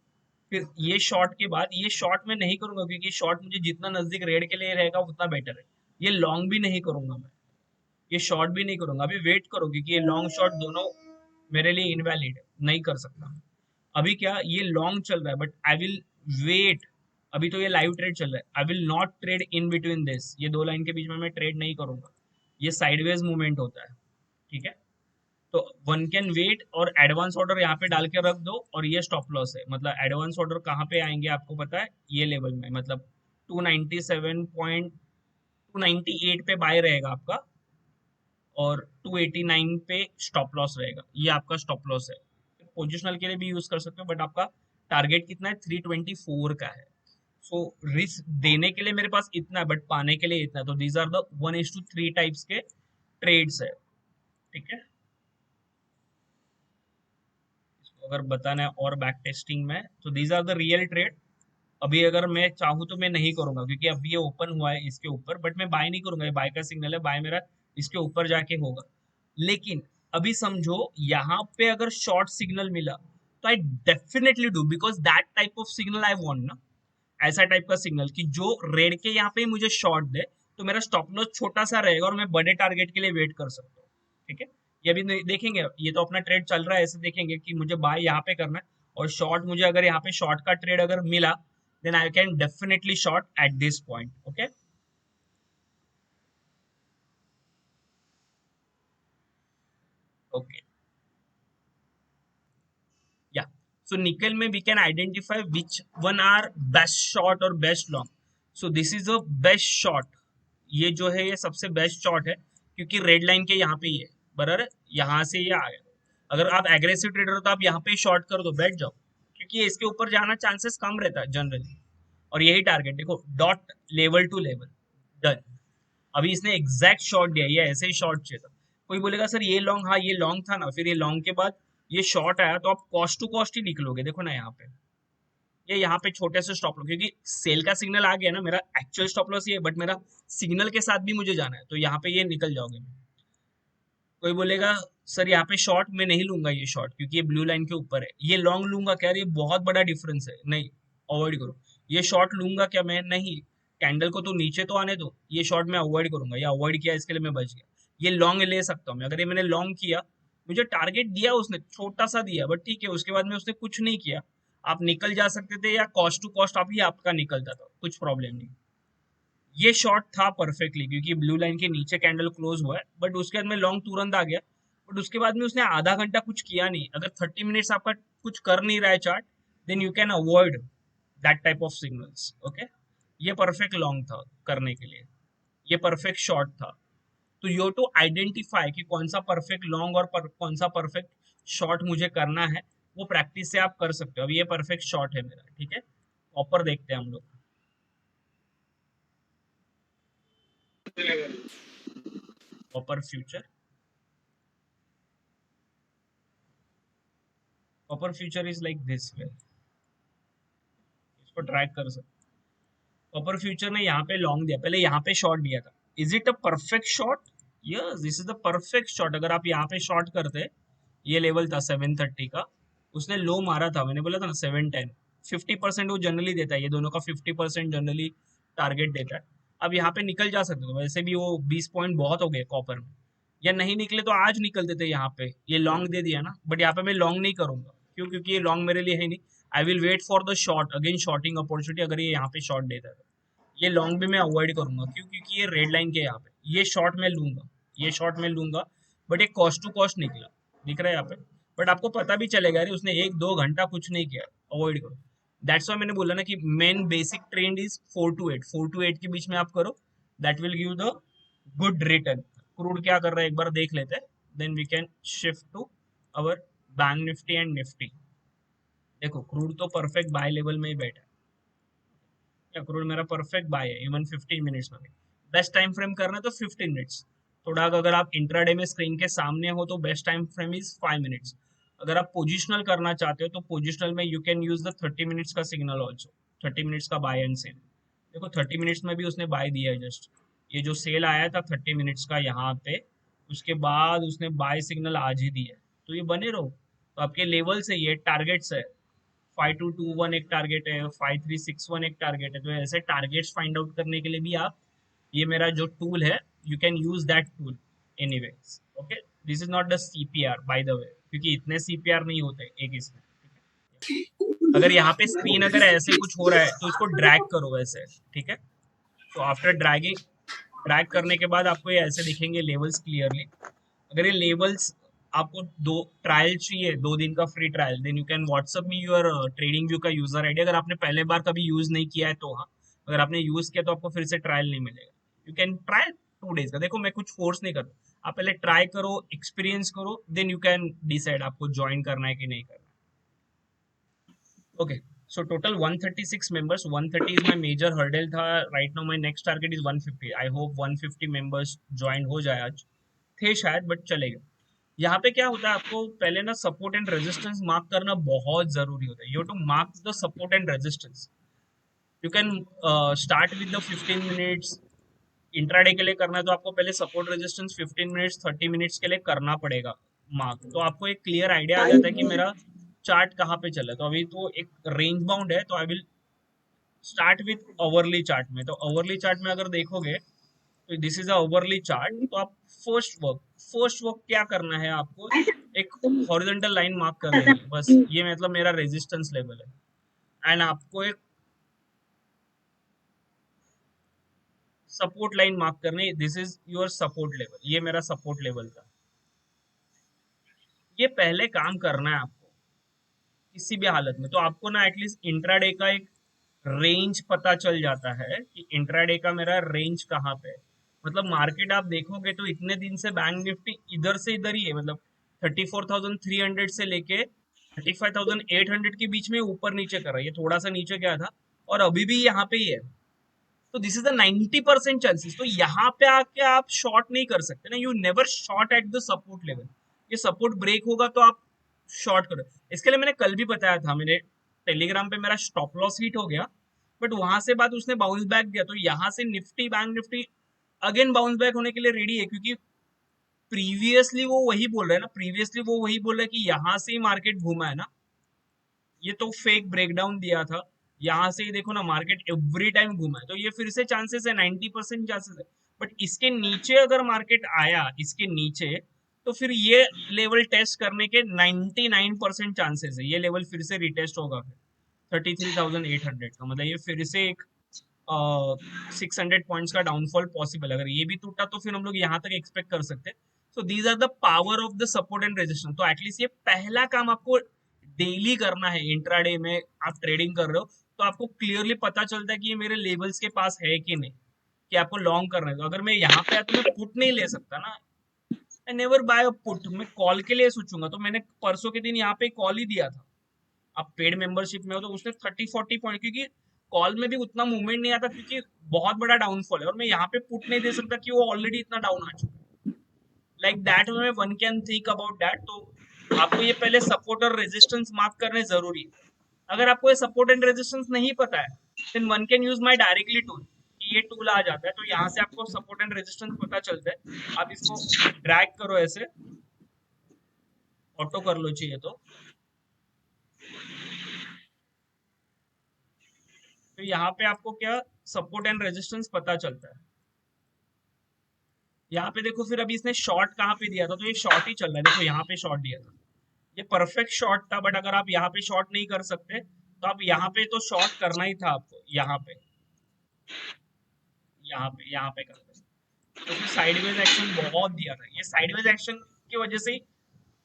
फिर ये शॉर्ट के बाद, ये शॉर्ट में नहीं करूंगा क्योंकि शॉर्ट मुझे जितना नजदीक रेड के लिए रहेगा उतना बेटर है, ये लॉन्ग भी नहीं करूंगा मैं, ये शॉर्ट भी नहीं करूंगा, अभी वेट करो क्योंकि ये लॉन्ग शॉर्ट दोनों मेरे लिए इनवैलिड है, नहीं कर सकता। अभी क्या ये लॉन्ग चल रहा है बट आई विल वेट, अभी तो ये लाइव ट्रेड चल रहा है, I will not trade in between this, ये दो लाइन के बीच में मैं ट्रेड नहीं करूंगा, ये साइडवेज मूवमेंट होता है, ठीक है। तो वन कैन वेट और एडवांस ऑर्डर यहाँ पे डाल के रख दो, और ये स्टॉप लॉस है, मतलब एडवांस ऑर्डर कहाँ पे आएंगे आपको पता है, ये लेवल में, मतलब 297 298 पे बाय रहेगा आपका, और 289 पे स्टॉप लॉस रहेगा, ये आपका स्टॉप लॉस है। पोजिशनल के लिए भी यूज कर सकते हो, बट आपका टारगेट कितना है, 324 का है। सो रिस्क देने के लिए मेरे पास इतना है, बट पाने के लिए इतना है, तो दीज आर द 1:3 टाइप्स के ट्रेड्स है, ठीक है। इसको अगर बताना है और बैक टेस्टिंग में, तो these are the real trade. अभी अगर मैं चाहूँ तो मैं नहीं करूंगा क्योंकि अभी ये ओपन हुआ है इसके ऊपर, बट मैं बाय नहीं करूंगा, ये बाय का सिग्नल है, बाय मेरा इसके ऊपर जाके होगा। लेकिन अभी समझो यहाँ पे अगर शॉर्ट सिग्नल मिला तो I definitely do, because that type of signal I want ना, ऐसा टाइप का सिग्नल कि जो रेड के यहाँ पे ही मुझे शॉर्ट दे, तो मेरा स्टॉप लॉस छोटा सा रहेगा और मैं बड़े टारगेट के लिए वेट कर सकता हूँ, ठीक है। ये अभी देखेंगे, ये तो अपना ट्रेड चल रहा है, ऐसे देखेंगे कि मुझे बाय यहाँ पे करना है, और शॉर्ट मुझे अगर यहाँ पे शॉर्ट का ट्रेड अगर मिला, then I can definitely short at this point, okay. Okay, yeah so निकल में we can identify which one are best short और best long. So this is a best short, ये जो है ये सबसे बेस्ट शॉट है, क्योंकि रेड लाइन के यहाँ पे ही है, बराबर है, यहाँ से ये आ गया। अगर आप एग्रेसिव ट्रेडर हो तो आप यहाँ पे ही शॉर्ट कर दो, बैठ जाओ, क्योंकि ये इसके ऊपर जाना चांसेस कम रहता है जनरली। और यही टारगेट देखो, dot level to level, done. अभी इसने एग्जैक्ट शॉट दिया, ये ऐसे ही शॉट चाहिए था। कोई बोलेगा सर ये लॉन्ग, हाँ ये लॉन्ग था ना, फिर ये लॉन्ग के बाद ये शॉर्ट आया, तो आप कॉस्ट टू कॉस्ट ही निकलोगे, देखो ना यहाँ पे, ये यहाँ पे छोटे से स्टॉप लॉस, क्योंकि सेल का सिग्नल आ गया ना, मेरा एक्चुअल स्टॉप लॉस ये है, बट मेरा सिग्नल के साथ भी मुझे जाना है, तो यहाँ पे ये निकल जाओगे। कोई बोलेगा सर यहाँ पे शॉर्ट मैं नहीं लूंगा, ये शॉर्ट क्योंकि ये ब्लू लाइन के ऊपर है, ये लॉन्ग लूंगा क्या, ये बहुत बड़ा डिफरेंस है, नहीं, अवॉइड करो। ये शॉर्ट लूंगा क्या मैं, नहीं, कैंडल को तो नीचे तो आने दो, ये शॉर्ट मैं अवॉइड करूंगा, ये अवॉइड किया इसके लिए मैं बच गया। ये लॉन्ग ले सकता हूँ मैं, अगर ये मैंने लॉन्ग किया, मुझे टारगेट दिया उसने, छोटा सा दिया, बट ठीक है, उसके बाद में उसने कुछ नहीं किया, आप निकल जा सकते थे, या कॉस्ट टू कॉस्ट आप ही आपका निकलता था, कुछ प्रॉब्लम नहीं। ये शॉट था परफेक्टली, क्योंकि ब्लू लाइन के नीचे कैंडल क्लोज हुआ है, बट उसके बाद में लॉन्ग तुरंत आ गया, बट उसके बाद में उसने आधा घंटा कुछ किया नहीं। अगर 30 मिनट्स आपका कुछ कर नहीं रहा है chart, then you can avoid that type of signals, okay. ये परफेक्ट लॉन्ग था करने के लिए, ये परफेक्ट शॉर्ट था। तो यू टू आइडेंटिफाई कि कौन सा परफेक्ट लॉन्ग और कौन सा परफेक्ट शॉर्ट मुझे करना है, वो प्रैक्टिस से आप कर सकते हो। अभी ये परफेक्ट शॉर्ट है मेरा, ठीक है। प्रॉपर देखते हैं हम लोग। Proper future, proper future is like this way, इसको ट्रैक कर सकते। प्रॉपर फ्यूचर ने यहाँ पे लॉन्ग दिया, पहले यहाँ पे शॉर्ट दिया था, is it a perfect short, yes this is the perfect short. अगर आप यहाँ पे शॉर्ट करते, ये लेवल था 730 का, उसने लो मारा था, मैंने बोला था ना 710, 50% वो जनरली देता है, ये दोनों का 50% जनरली टारगेट देता है। अब यहाँ पे निकल जा सकते हो, वैसे भी वो 20 पॉइंट बहुत हो गए कॉपर में, या नहीं निकले तो आज निकल देते यहाँ पे, ये लॉन्ग दे दिया ना, बट यहाँ पे मैं लॉन्ग नहीं करूंगा, क्यों, क्योंकि ये लॉन्ग मेरे लिए है नहीं। I will wait for the short, again shorting opportunity, अगर ये यहाँ पे शॉर्ट देता है, ये लॉन्ग भी मैं अवॉइड करूंगा, क्यों, क्योंकि ये रेड लाइन के यहाँ पे, ये शॉर्ट में लूंगा, ये शॉर्ट में लूंगा, बट ये कॉस्ट टू कॉस्ट निकला, दिख रहा है यहाँ पे, बट आपको पता भी चलेगा अरे उसने 1-2 घंटा कुछ नहीं किया, अवॉइड करो। दैट्स वाई मैंने बोला ना कि main basic trend is 4 to 8, 4 to 8 के बीच में आप करो, that will give the good return. Crude क्या कर रहा है एक बार देख लेते हैं, then we can shift to our bank Nifty and Nifty. देखो क्रूड तो परफेक्ट बाय लेवल में ही बैठा है, या क्रूड मेरा परफेक्ट बाय है, इवन 15 मिनट्स में भी। बेस्ट टाइम फ्रेम करना है तो 15 मिनट्स, थोड़ा अगर आप इंट्राडे में स्क्रीन के सामने हो तो best time frame is 5 minutes. अगर आप पोजिशनल करना चाहते हो तो पोजिशनल में you can use the 30 minutes का सिग्नल ऑल्सो, 30 मिनट्स का बाय एंड सेल। देखो 30 मिनट्स में भी उसने बाय दिया है जस्ट, ये जो सेल आया था 30 मिनट्स का यहाँ पे, उसके बाद उसने बाय सिग्नल आज ही दिया है, तो ये बने रहो। तो आपके लेवल्स है, ये टारगेट्स है, 5221 एक टारगेट है, 5361 एक टारगेट है। तो ऐसे टारगेट्स फाइंड आउट करने के लिए भी आप, ये मेरा जो टूल है, you can use that tool anyways. Okay, this is not the CPR by the way, क्योंकि इतने सीपीआर नहीं होते एक इसमें। अगर यहाँ पे स्क्रीन अगर ऐसे कुछ हो रहा है तो इसको ड्रैग करो वैसे, ठीक है। तो आफ्टर ड्रैगिंग, ड्रैग करने के बाद आपको ये ऐसे दिखेंगे लेवल्स क्लियरली। अगर ये लेवल्स आपको दो ट्रायल चाहिए, 2 दिन का free trial, then you can WhatsApp me your TradingView का यूजर आईडी। अगर आपने पहले बार कभी यूज नहीं किया है तो हाँ, अगर आपने यूज किया तो आपको फिर से ट्रायल नहीं मिलेगा। यू कैन ट्राई 2 डेज का। देखो मैं कुछ फोर्स नहीं करता, आप पहले ट्राई करो, एक्सपीरियंस करो, देन यू कैन डिसाइड आपको ज्वाइन करना है कि नहीं करना। Okay, so total 136 members, 130 is my major hurdle था। Right now my next target is 150। I hope 150 members join हो जाए आज, थे शायद बट चलेगा। यहाँ पे क्या होता है, आपको पहले ना सपोर्ट एंड रेजिस्टेंस मार्क करना बहुत जरूरी होता है। You to mark the support and resistance. You can start with the 15 minutes. Intraday के लिए करना है तो आपको पहले सपोर्ट रेजिस्टेंस 15 मिनट्स 30 मिनट्स के लिए करना पड़ेगा मार्क, तो आपको एक क्लियर आइडिया आ जाता है कि मेरा चार्ट कहाँ पे चला है। तो अभी तो एक रेंज बाउंड है, तो I will start with overly chart में। तो ओवरली चार्ट में अगर देखोगे तो this is a overly chart. तो आप फर्स्ट वर्क क्या करना है आपको, एक हॉरिजॉन्टल लाइन मार्क कर लेनी है बस, ये मतलब मेरा रेजिस्टेंस लेवल है। एंड आपको एक सपोर्ट लाइन मार्क करनी है, this is your support level, ये मेरा सपोर्ट लेवल था। ये पहले काम करना है आपको किसी भी हालत में। तो आपको ना एटलीस्ट इंट्राडे का एक रेंज पता चल जाता है कि इंट्राडे का मेरा रेंज कहाँ पे है। मतलब मार्केट आप देखोगे तो इतने दिन से बैंक निफ्टी इधर से इधर ही है, मतलब 34,300 से लेके 35,800 के बीच में ऊपर नीचे कर रहा है। ये थोड़ा सा नीचे गया था और अभी भी यहाँ पे ही है। तो दिस इज द 90% चांसेस। तो यहाँ पे आके आप शॉर्ट नहीं कर सकते ना, you never short at the support level. ये सपोर्ट ब्रेक होगा तो आप शॉर्ट करो। इसके लिए मैंने कल भी बताया था, मेरे टेलीग्राम पे मेरा स्टॉप लॉस हिट हो गया, बट वहां से बाद उसने बाउंस बैक दिया। तो यहाँ से Nifty bank Nifty again bounce back होने के लिए रेडी है, क्योंकि प्रीवियसली वो वही बोल रहे हैं ना, प्रीवियसली वो वही बोल रहे हैं कि यहाँ से ही मार्केट घूमा है ना। ये तो फेक ब्रेकडाउन दिया था, यहाँ से ही देखो ना मार्केट एवरी टाइम घूमा है। तो ये फिर से चांसेस है, 90% चांसेस है। बट इसके नीचे अगर मार्केट आया, इसके नीचे, तो फिर ये लेवल टेस्ट करने के 99% चांसेस है, ये लेवल फिर से रिटेस्ट होगा। फिर 33,800 का मतलब ये फिर से एक 600 पॉइंट्स का डाउनफॉल पॉसिबल। अगर ये भी टूटा तो फिर हम लोग यहाँ तक एक्सपेक्ट कर सकते हैं। So these are the power of the support and resistance. तो एटलीस्ट ये पहला काम आपको डेली करना है। इंट्राडे में आप ट्रेडिंग कर रहे हो तो आपको क्लियरली पता चलता है कि ये मेरे लेवल्स के पास है कि नहीं, कि आपको लॉन्ग करना है। तो अगर मैं यहाँ पे आया तो मैं पुट नहीं ले सकता ना, I never buy a put. मैं कॉल के लिए सोचूंगा। तो मैंने परसों के दिन यहाँ पे कॉल ही दिया था। आप पेड मेंबरशिप में हो तो उसने 30-40 पॉइंट, क्योंकि कॉल में भी उतना मूवमेंट नहीं आता क्योंकि बहुत बड़ा डाउनफॉल है, और मैं यहाँ पे पुट नहीं दे सकता कि वो ऑलरेडी इतना डाउन आ चुका है। Like that way one can think about that. तो आपको ये पहले सपोर्ट और रेजिस्टेंस मार्क करने जरूरी है। अगर आपको ये सपोर्ट एंड रेजिस्टेंस नहीं पता है, then one can use my directly tool. ये टूल आ जाता है तो यहाँ से आपको सपोर्ट एंड रेजिस्टेंस पता चलता है। आप इसको ड्रैग करो ऐसे, ऑटो कर लो चाहिए तो यहाँ पे आपको क्या सपोर्ट एंड रेजिस्टेंस पता चलता है। यहाँ पे देखो फिर अभी इसने शॉर्ट कहाँ पे दिया था, तो ये शॉर्ट ही चल रहा है। देखो यहाँ पे शॉर्ट दिया था, ये परफेक्ट शॉर्ट था। बट अगर आप यहाँ पे शॉर्ट नहीं कर सकते तो आप यहाँ पे तो शॉर्ट करना ही था आपको, यहाँ पे करते। तो फिर साइडवेज एक्शन बहुत दिया था। ये साइडवेज एक्शन की वजह से,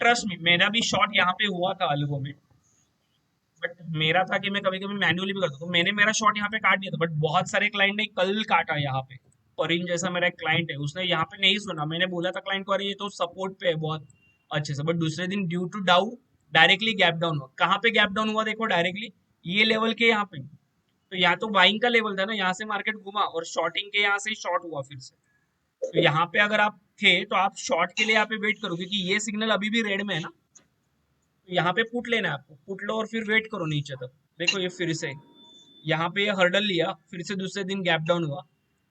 ट्रस्ट मी, मेरा भी शॉर्ट यहाँ पे हुआ था अलगो में। बट मेरा था कि मैं कभी कभी मैन्युअली भी करता, तो मैंने मेरा शॉट यहाँ पे काट दिया था। बट बहुत सारे क्लाइंट ने कल काटा यहाँ पे। परिन जैसा मेरा एक क्लाइंट है, उसने यहाँ पे नहीं सुना। मैंने बोला था क्लाइंट को अरे ये तो सपोर्ट पे है बहुत अच्छे से, बट दूसरे दिन ड्यू टू डाउ डायरेक्टली गैप डाउन हुआ। कहाँ पे गैप डाउन हुआ देखो डायरेक्टली, ये लेवल के यहाँ पे। तो यहाँ तो बाइंग का लेवल था ना, यहाँ से मार्केट घुमा और शॉर्टिंग के यहाँ से शॉर्ट हुआ फिर से। तो यहाँ पे अगर आप थे तो आप शॉर्ट के लिए यहाँ पे वेट करो, क्योंकि ये सिग्नल अभी भी रेड में है ना, तो यहाँ पे पुट लेना है आपको, पुट लो और फिर वेट करो नीचे तक। देखो ये फिर से यहाँ पे ये हर्डल लिया, फिर से दूसरे दिन गैप डाउन हुआ।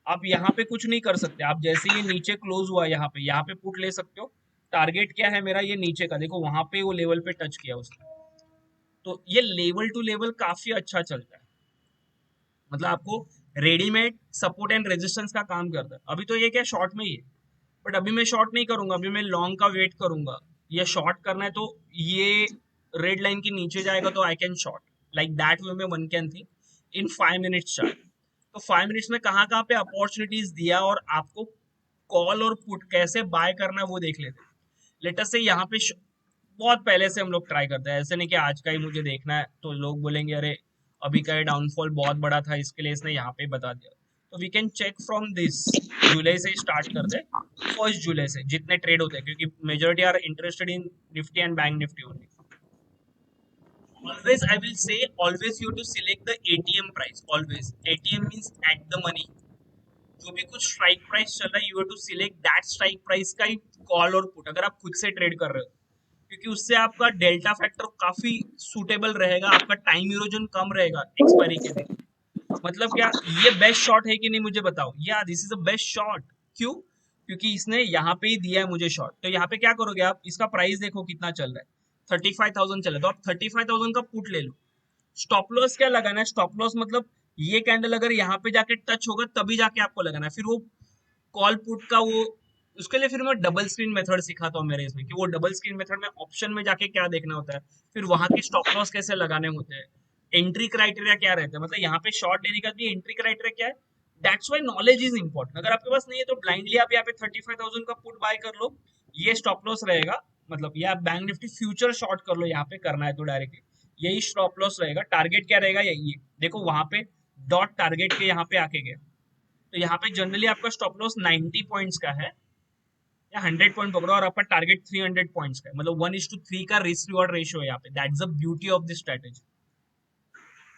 आप यहाँ पे कुछ नहीं कर सकते, आप जैसे ये नीचे क्लोज हुआ यहाँ पे पुट ले सकते हो। टारगेट क्या है मेरा, ये नीचे का देखो, वहां पे वो लेवल पे टच किया उसने। तो ये लेवल टू लेवल काफी अच्छा चलता है, मतलब आपको रेडीमेड सपोर्ट एंड रेजिस्टेंस का काम करता है। अभी तो ये क्या शॉर्ट में ही है, बट अभी मैं शॉर्ट नहीं करूंगा, अभी मैं लॉन्ग का वेट करूंगा। ये शॉर्ट करना है तो ये रेड लाइन के नीचे जाएगा तो I can short, like that way में one can think in 5 minutes chart. तो 5 मिनट्स में कहाँ कहाँ पे अपॉर्चुनिटीज दिया और आपको कॉल और पुट कैसे बाय करना है वो देख लेते हैं। लेट अस से यहाँ पे बहुत पहले से हम लोग ट्राई करते हैं, ऐसे नहीं कि आज का ही मुझे देखना है तो लोग बोलेंगे अरे अभी का डाउनफॉल बहुत बड़ा था इसके लिए इसने यहाँ पे बता दिया। तो we can check from this, जुलाई से स्टार्ट कर दे, 1 जुलाई से जितने ट्रेड होते हैं, क्योंकि majority are interested in Nifty and bank Nifty only. Always I will say, always you have to select the ATM price, always ATM means at the money। जो भी कुछ स्ट्राइक प्राइस चल रहा है you have to select that strike price का ही call और put, अगर आप खुद से ट्रेड कर रहे हो, क्योंकि उससे आपका डेल्टा फैक्टर काफी सुटेबल रहेगा, आपका टाइम इरोजन कम रहेगा एक्सपायरी के दिन। मतलब क्या, ये बेस्ट शॉट है कि नहीं मुझे बताओ, या this is the best shot. क्यों? क्योंकि इसने यहाँ पे ही दिया है मुझे शॉट, तो यहाँ पे क्या करोगे आप, इसका प्राइस देखो कितना चल रहा है, 35,000 चल रहा है, तो आप 35,000 का पुट ले लो। स्टॉप लॉस क्या लगाना है, स्टॉप लॉस मतलब ये कैंडल अगर यहाँ पे जाके टच होगा तभी जाके आपको लगाना है, फिर वो कॉल पुट का वो, उसके लिए फिर मैं डबल स्क्रीन मेथड सिखाता हूँ मेरे इसमें, कि वो डबल स्क्रीन मेथड में ऑप्शन में जाके क्या देखना होता है, फिर वहां के स्टॉप लॉस कैसे लगाने होते हैं, एंट्री क्राइटेरिया क्या रहता है, मतलब यहाँ पे शॉर्ट लेने का भी एंट्री क्राइटेरिया क्या है। That's why knowledge is important. अगर आपके पास नहीं है तो ब्लाइंडली आप यहाँ पे 35,000 का पुट बाय कर लो, ये स्टॉप लॉस रहेगा, मतलब ये आप बैंक निफ्टी फ्यूचर शॉर्ट कर लो, यहाँ पे करना है तो डायरेक्टली यही स्टॉप लॉस रहेगा। टारगेट क्या रहेगा, यही है देखो वहां पे डॉट टारगेट के यहाँ पे आके गया, तो यहाँ पे जनरली आपका स्टॉप लॉस 90 पॉइंट्स का है या 100 पॉइंट पकड़ो, और आपका टारगेट 300 पॉइंट्स का है, मतलब 1:3 का रिस्क रिवॉर्ड रेशियो है यहाँ पे। That's the beauty of this strategy.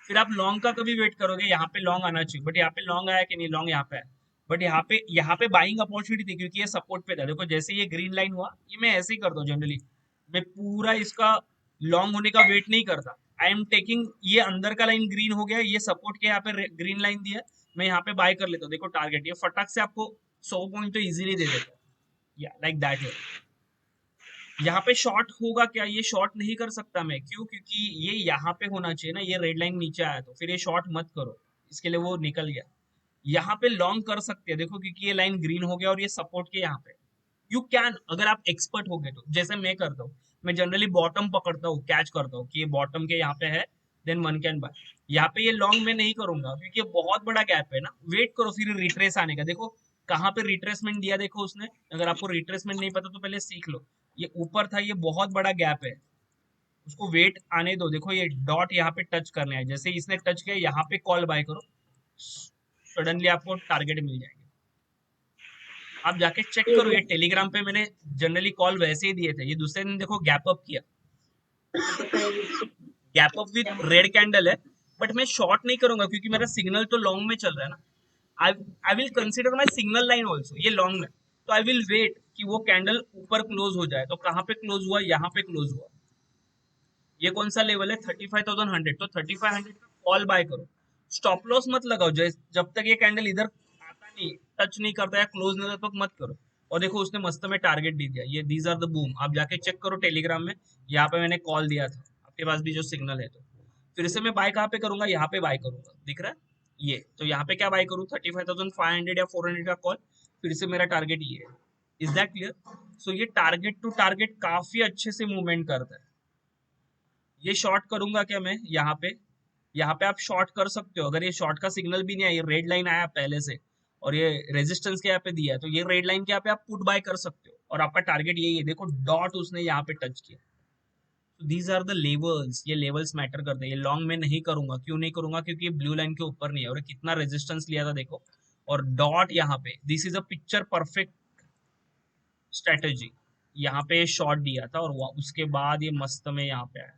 फिर आप लॉन्ग का कभी वेट करोगे, यहाँ पे लॉन्ग आना चाहिए, बट यहाँ पे लॉन्ग आया कि नहीं, लॉन्ग यहाँ पे है, बट यहाँ पे बाइंग अपॉर्चुनिटी थी क्योंकि ये सपोर्ट पे था। देखो जैसे ये ग्रीन लाइन हुआ, ये मैं ऐसे ही करता हूँ जनरली, मैं पूरा इसका लॉन्ग होने का वेट नहीं करता। आई एम टेकिंग, ये अंदर का लाइन ग्रीन हो गया, ये सपोर्ट के यहाँ पे ग्रीन लाइन दिया, मैं यहाँ पे बाय कर लेता हूँ। देखो टारगेट ये फटाक से आपको 100 पॉइंट तो इजीली दे देता है, या लाइक दैट है। यहाँ पे शॉर्ट होगा क्या, ये शॉर्ट नहीं कर सकता मैं, क्यों? क्योंकि ये यहाँ पे होना चाहिए ना, ये रेड लाइन नीचे आया, तो फिर ये शॉर्ट मत करो, इसके लिए वो निकल गया। यहाँ पे लॉन्ग कर सकते हैं देखो, क्योंकि ये लाइन ग्रीन हो गया और ये सपोर्ट के यहाँ पे यू कैन, अगर आप एक्सपर्ट हो गए तो, जैसे मैं करता हूँ, मैं जनरली बॉटम पकड़ता हूँ, कैच करता हूँ कि ये बॉटम के यहाँ पे है, देन वन कैन बाय। यहाँ पे ये लॉन्ग में नहीं करूंगा क्योंकि ये बहुत बड़ा गैप है ना, वेट करो फिर रिट्रेस आने का। देखो कहाँ पे रिट्रेसमेंट दिया देखो उसने, अगर आपको रिट्रेसमेंट नहीं पता तो पहले सीख लो। ये ऊपर था, ये बहुत बड़ा गैप है, उसको वेट आने दो। देखो ये डॉट यहाँ पे टच करने है, जैसे इसने टच किया यहाँ पे कॉल बाय करो, सडनली आपको टारगेट मिल जाएंगे। आप जाके चेक करो, ये टेलीग्राम पे मैंने जनरली कॉल वैसे ही दिए थे, ये दूसरे दिन देखो गैप अप किया, gap up with red candle है, बट मैं शॉर्ट नहीं करूंगा क्योंकि मेरा सिग्नल तो लॉन्ग में चल रहा है ना। I will consider my signal line also, ये लॉन्ग में, तो आई विल वेट कि वो कैंडल ऊपर क्लोज हो जाए। तो कहाँ पे क्लोज हुआ, यहाँ पे क्लोज हुआ, ये कौन सा लेवल है 35,100, तो 3500 का कॉल बाय करो। स्टॉप लॉस मत लगाओ, जब तक ये कैंडल इधर आता नहीं, टच नहीं करता या क्लोज नहीं होता तब मत करो। और देखो उसने मस्त में टारगेट दे दिया, ये दीज आर द बूम, आप जाके चेक करो टेलीग्राम में, यहाँ पे मैंने कॉल दिया था, आपके पास भी जो सिग्नल है। तो फिर से मैं बाय कहाँ पे करूंगा, यहाँ पे बाय करूंगा, दिख रहा है ये, तो यहाँ पे क्या बाय करूँ 35,500 या 400 का कॉल, फिर से मेरा टारगेट ये है। Is that clear? सो ये टारगेट टू टारगेट काफी अच्छे से मूवमेंट करता है। ये शॉर्ट करूंगा क्या मैं यहाँ पे आप शॉर्ट कर सकते हो, अगर ये शॉर्ट का सिग्नल भी नहीं आया, ये रेड लाइन आया पहले से और ये रेजिस्टेंस के यहाँ पे दिया है, तो ये रेड लाइन के यहाँ पे आप पुट बाय कर सकते हो और आपका टारगेट यही है। देखो डॉट उसने यहाँ पे टच किया, तो दीज आर द लेवल्स, ये लेवल्स मैटर करते हैं। ये लॉन्ग में नहीं करूंगा, क्यों नहीं करूंगा, क्योंकि ये ब्लू लाइन के ऊपर नहीं है और ये कितना रेजिस्टेंस लिया था देखो, और डॉट यहाँ पे, this is a picture perfect strategy. यहाँ पे शॉर्ट दिया था और उसके बाद ये मस्त में यहाँ पे आया।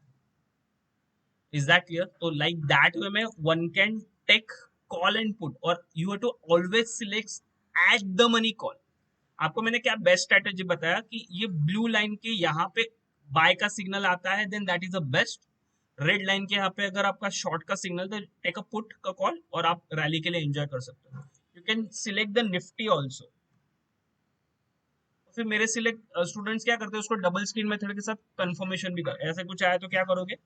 Is that clear? So like that way में one can take call and put, or you have to always select at the money call. आपको मैंने क्या बेस्ट स्ट्रेटेजी बताया कि ये ब्लू लाइन के यहाँ पे बाय का सिग्नल आता है, then that is the best. Red line के यहाँ पे अगर आपका शॉर्ट का सिग्नल, तो टेक अ पुट का कॉल और आप रैली के लिए एंजॉय कर सकते हो। You can select the Nifty also. फिर मेरे सिलेक्ट स्टूडेंट्स क्या करते हैं, उसको डबल स्क्रीन मेथड के साथ कंफर्मेशन भी कर, ऐसे कुछ आया तो क्या करोगे,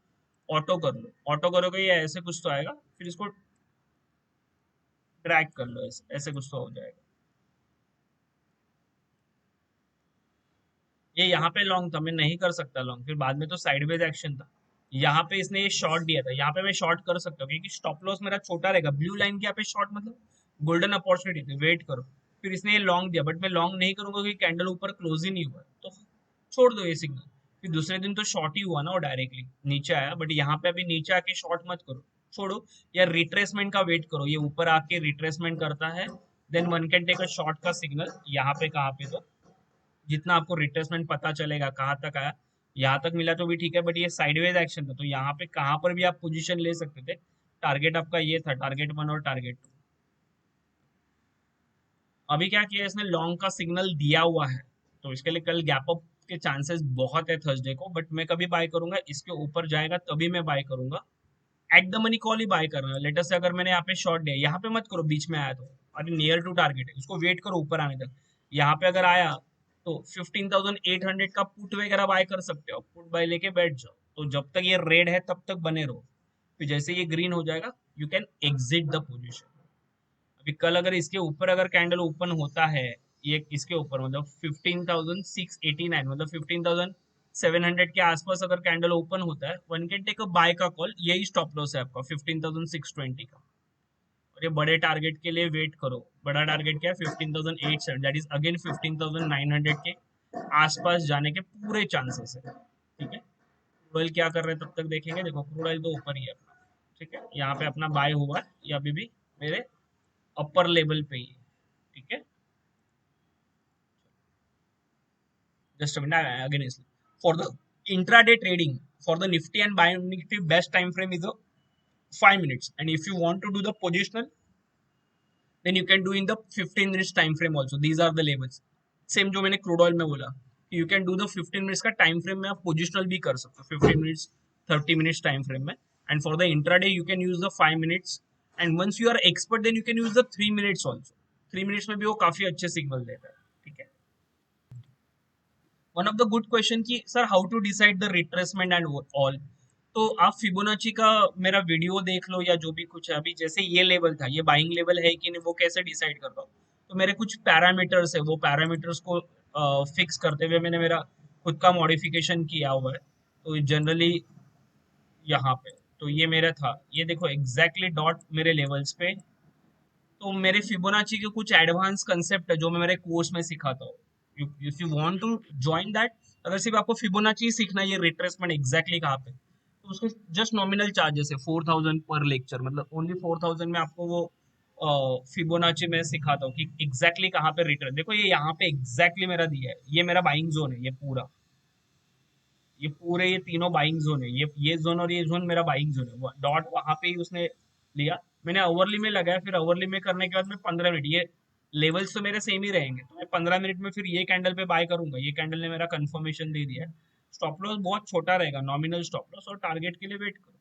ऑटो कर लो, ऑटो करोगे या ऐसे कुछ तो आएगा, फिर इसको ड्रैग कर लो, ऐसे ऐसे कुछ तो हो जाएगा। ये यहाँ पे लॉन्ग था, मैं नहीं कर सकता लॉन्ग, फिर बाद में तो साइडवेज एक्शन था। यहाँ पे इसने ये शॉर्ट दिया था, यहाँ पे मैं शॉर्ट कर सकता हूँ क्योंकि स्टॉप लॉस मेरा छोटा रहेगा। ब्लू लाइन के यहाँ पे शॉर्ट मतलब गोल्डन अपॉर्चुनिटी थी, वेट करो। फिर इसने ये लॉन्ग दिया, बट मैं लॉन्ग नहीं करूंगा क्योंकि कैंडल ऊपर क्लोज ही नहीं हुआ है, तो छोड़ दो ये सिग्नल। फिर दूसरे दिन तो शॉर्ट ही हुआ ना, वो डायरेक्टली नीचे आया, बट यहाँ पे अभी नीचे आके शॉर्ट मत करो, छोड़ो। या रिट्रेसमेंट का वेट करो, ये ऊपर आके रिट्रेसमेंट करता है, then one can take a short का सिग्नल यहाँ पे, कहाँ पे, तो जितना आपको रिट्रेसमेंट पता चलेगा कहाँ तक आया, यहाँ तक मिला तो भी ठीक है, बट ये साइडवेज एक्शन था, तो यहाँ पे कहाँ पर भी आप पोजीशन ले सकते थे। टारगेट आपका ये था, टारगेट 1 और टारगेट 2। अभी क्या किया इसने, लॉन्ग का सिग्नल दिया हुआ है, तो इसके लिए कल गैप अप के चांसेस बहुत है थर्सडे को, बट मैं कभी बाय करूंगा, इसके ऊपर जाएगा तभी मैं बाय करूंगा। एट द मनी कॉल ही बाय करना है। लेटेस्ट से अगर मैंने यहाँ पे शॉर्ट लिया, यहाँ पे मत करो, बीच में आया तो, अरे नियर टू टारगेट है, उसको वेट करो ऊपर आने तक। यहाँ पे अगर आया तो 15,800 का पुट वगैरह बाय कर सकते हो, पुट बाय लेके बैठ जाओ, तो जब तक ये रेड है तब तक बने रहो, फिर जैसे ये ग्रीन हो जाएगा you can exit the position. अभी कल अगर इसके ऊपर अगर कैंडल ओपन होता है, ये इसके ऊपर मतलब 15,689 मतलब 15,700 के आसपास अगर कैंडल ओपन होता है, one can take a buy का कॉल, यही स्टॉप लॉस है आपका 15,620 का। और ये बड़े टारगेट के लिए वेट करो, बड़ा टारगेट क्या है 15,870, दैट इज अगेन 15,900 के आसपास जाने के पूरे चांसेस है, ठीक है। क्रूड ऑयल क्या कर रहे हैं तब तक देखेंगे, देखो क्रूड ऑयल तो ऊपर ही है अपना, ठीक है, यहाँ पे अपना बाय हुआ है, ये अभी भी मेरे अपर लेवल पे ही है, ठीक है। Just a minute, again is for the intraday trading, for the Nifty and Bank Nifty, best time frame is a 5 minutes, and if you want to do the positional, then you can do in the 15 minutes time frame also. These are the levels, same जो मैंने crude oil में बोला, you can do the 15 minutes का time frame में आप positional भी कर सकते हो, 15 मिनट्स, 30 मिनट्स टाइम फ्रेम में। And for the intraday you can use the 5 minutes, and once you are expert then you can use the 3 minutes also. 3 minutes में भी वो काफी अच्छे सिग्नल देता है, ठीक है। One of the good question कि sir how to decide the retracement and all, तो आप फिबोनाची का मेरा वीडियो देख लो या जो भी कुछ है, अभी जैसे ये लेवल था, ये बाइंग लेवल है कि नहीं, वो कैसे डिसाइड करता हूँ, तो मेरे कुछ पैरामीटर्स है, वो पैरामीटर्स को फिक्स करते हुए मैंने मेरा खुद का मॉडिफिकेशन किया हुआ है। तो जनरली यहाँ पे, तो ये मेरा था, ये देखो एग्जैक्टली डॉट मेरे लेवल्स पे। तो मेरे फिबोनाची के कुछ एडवांस कंसेप्ट है जो मैं मेरे कोर्स में सिखाता हूँ, if you want to join that. अगर सिर्फ आपको फिबोनाची सीखना है, ये रिट्रेसमेंट एग्जैक्टली कहाँ पे, तो उसके जस्ट नॉमिनल चार्जेस है 4,000 पर लेक्चर, मतलब ओनली 4,000 में आपको वो फिबोनाची में सिखाता हूँ कि एग्जैक्टली कहाँ पे रिट्रेस। देखो ये यहाँ पे एग्जैक्टली मेरा दिया है, ये मेरा बाइंग जोन है, ये पूरा, ये पूरे ये तीनों बाइंग जोन है, ये जोन और ये जोन मेरा बाइंग जोन है, डॉट वहां पे ही उसने लिया। मैंने ओवरली में लगाया, फिर ओवरली में करने के बाद में 15 मिनट, ये लेवल्स तो मेरे सेम ही रहेंगे, तो मैं 15 मिनट में फिर ये कैंडल पे बाय करूंगा, ये कैंडल ने मेरा कंफर्मेशन दे दिया है। स्टॉप लॉस बहुत छोटा रहेगा, नॉमिनल स्टॉप लॉस, और टारगेट के लिए वेट करो।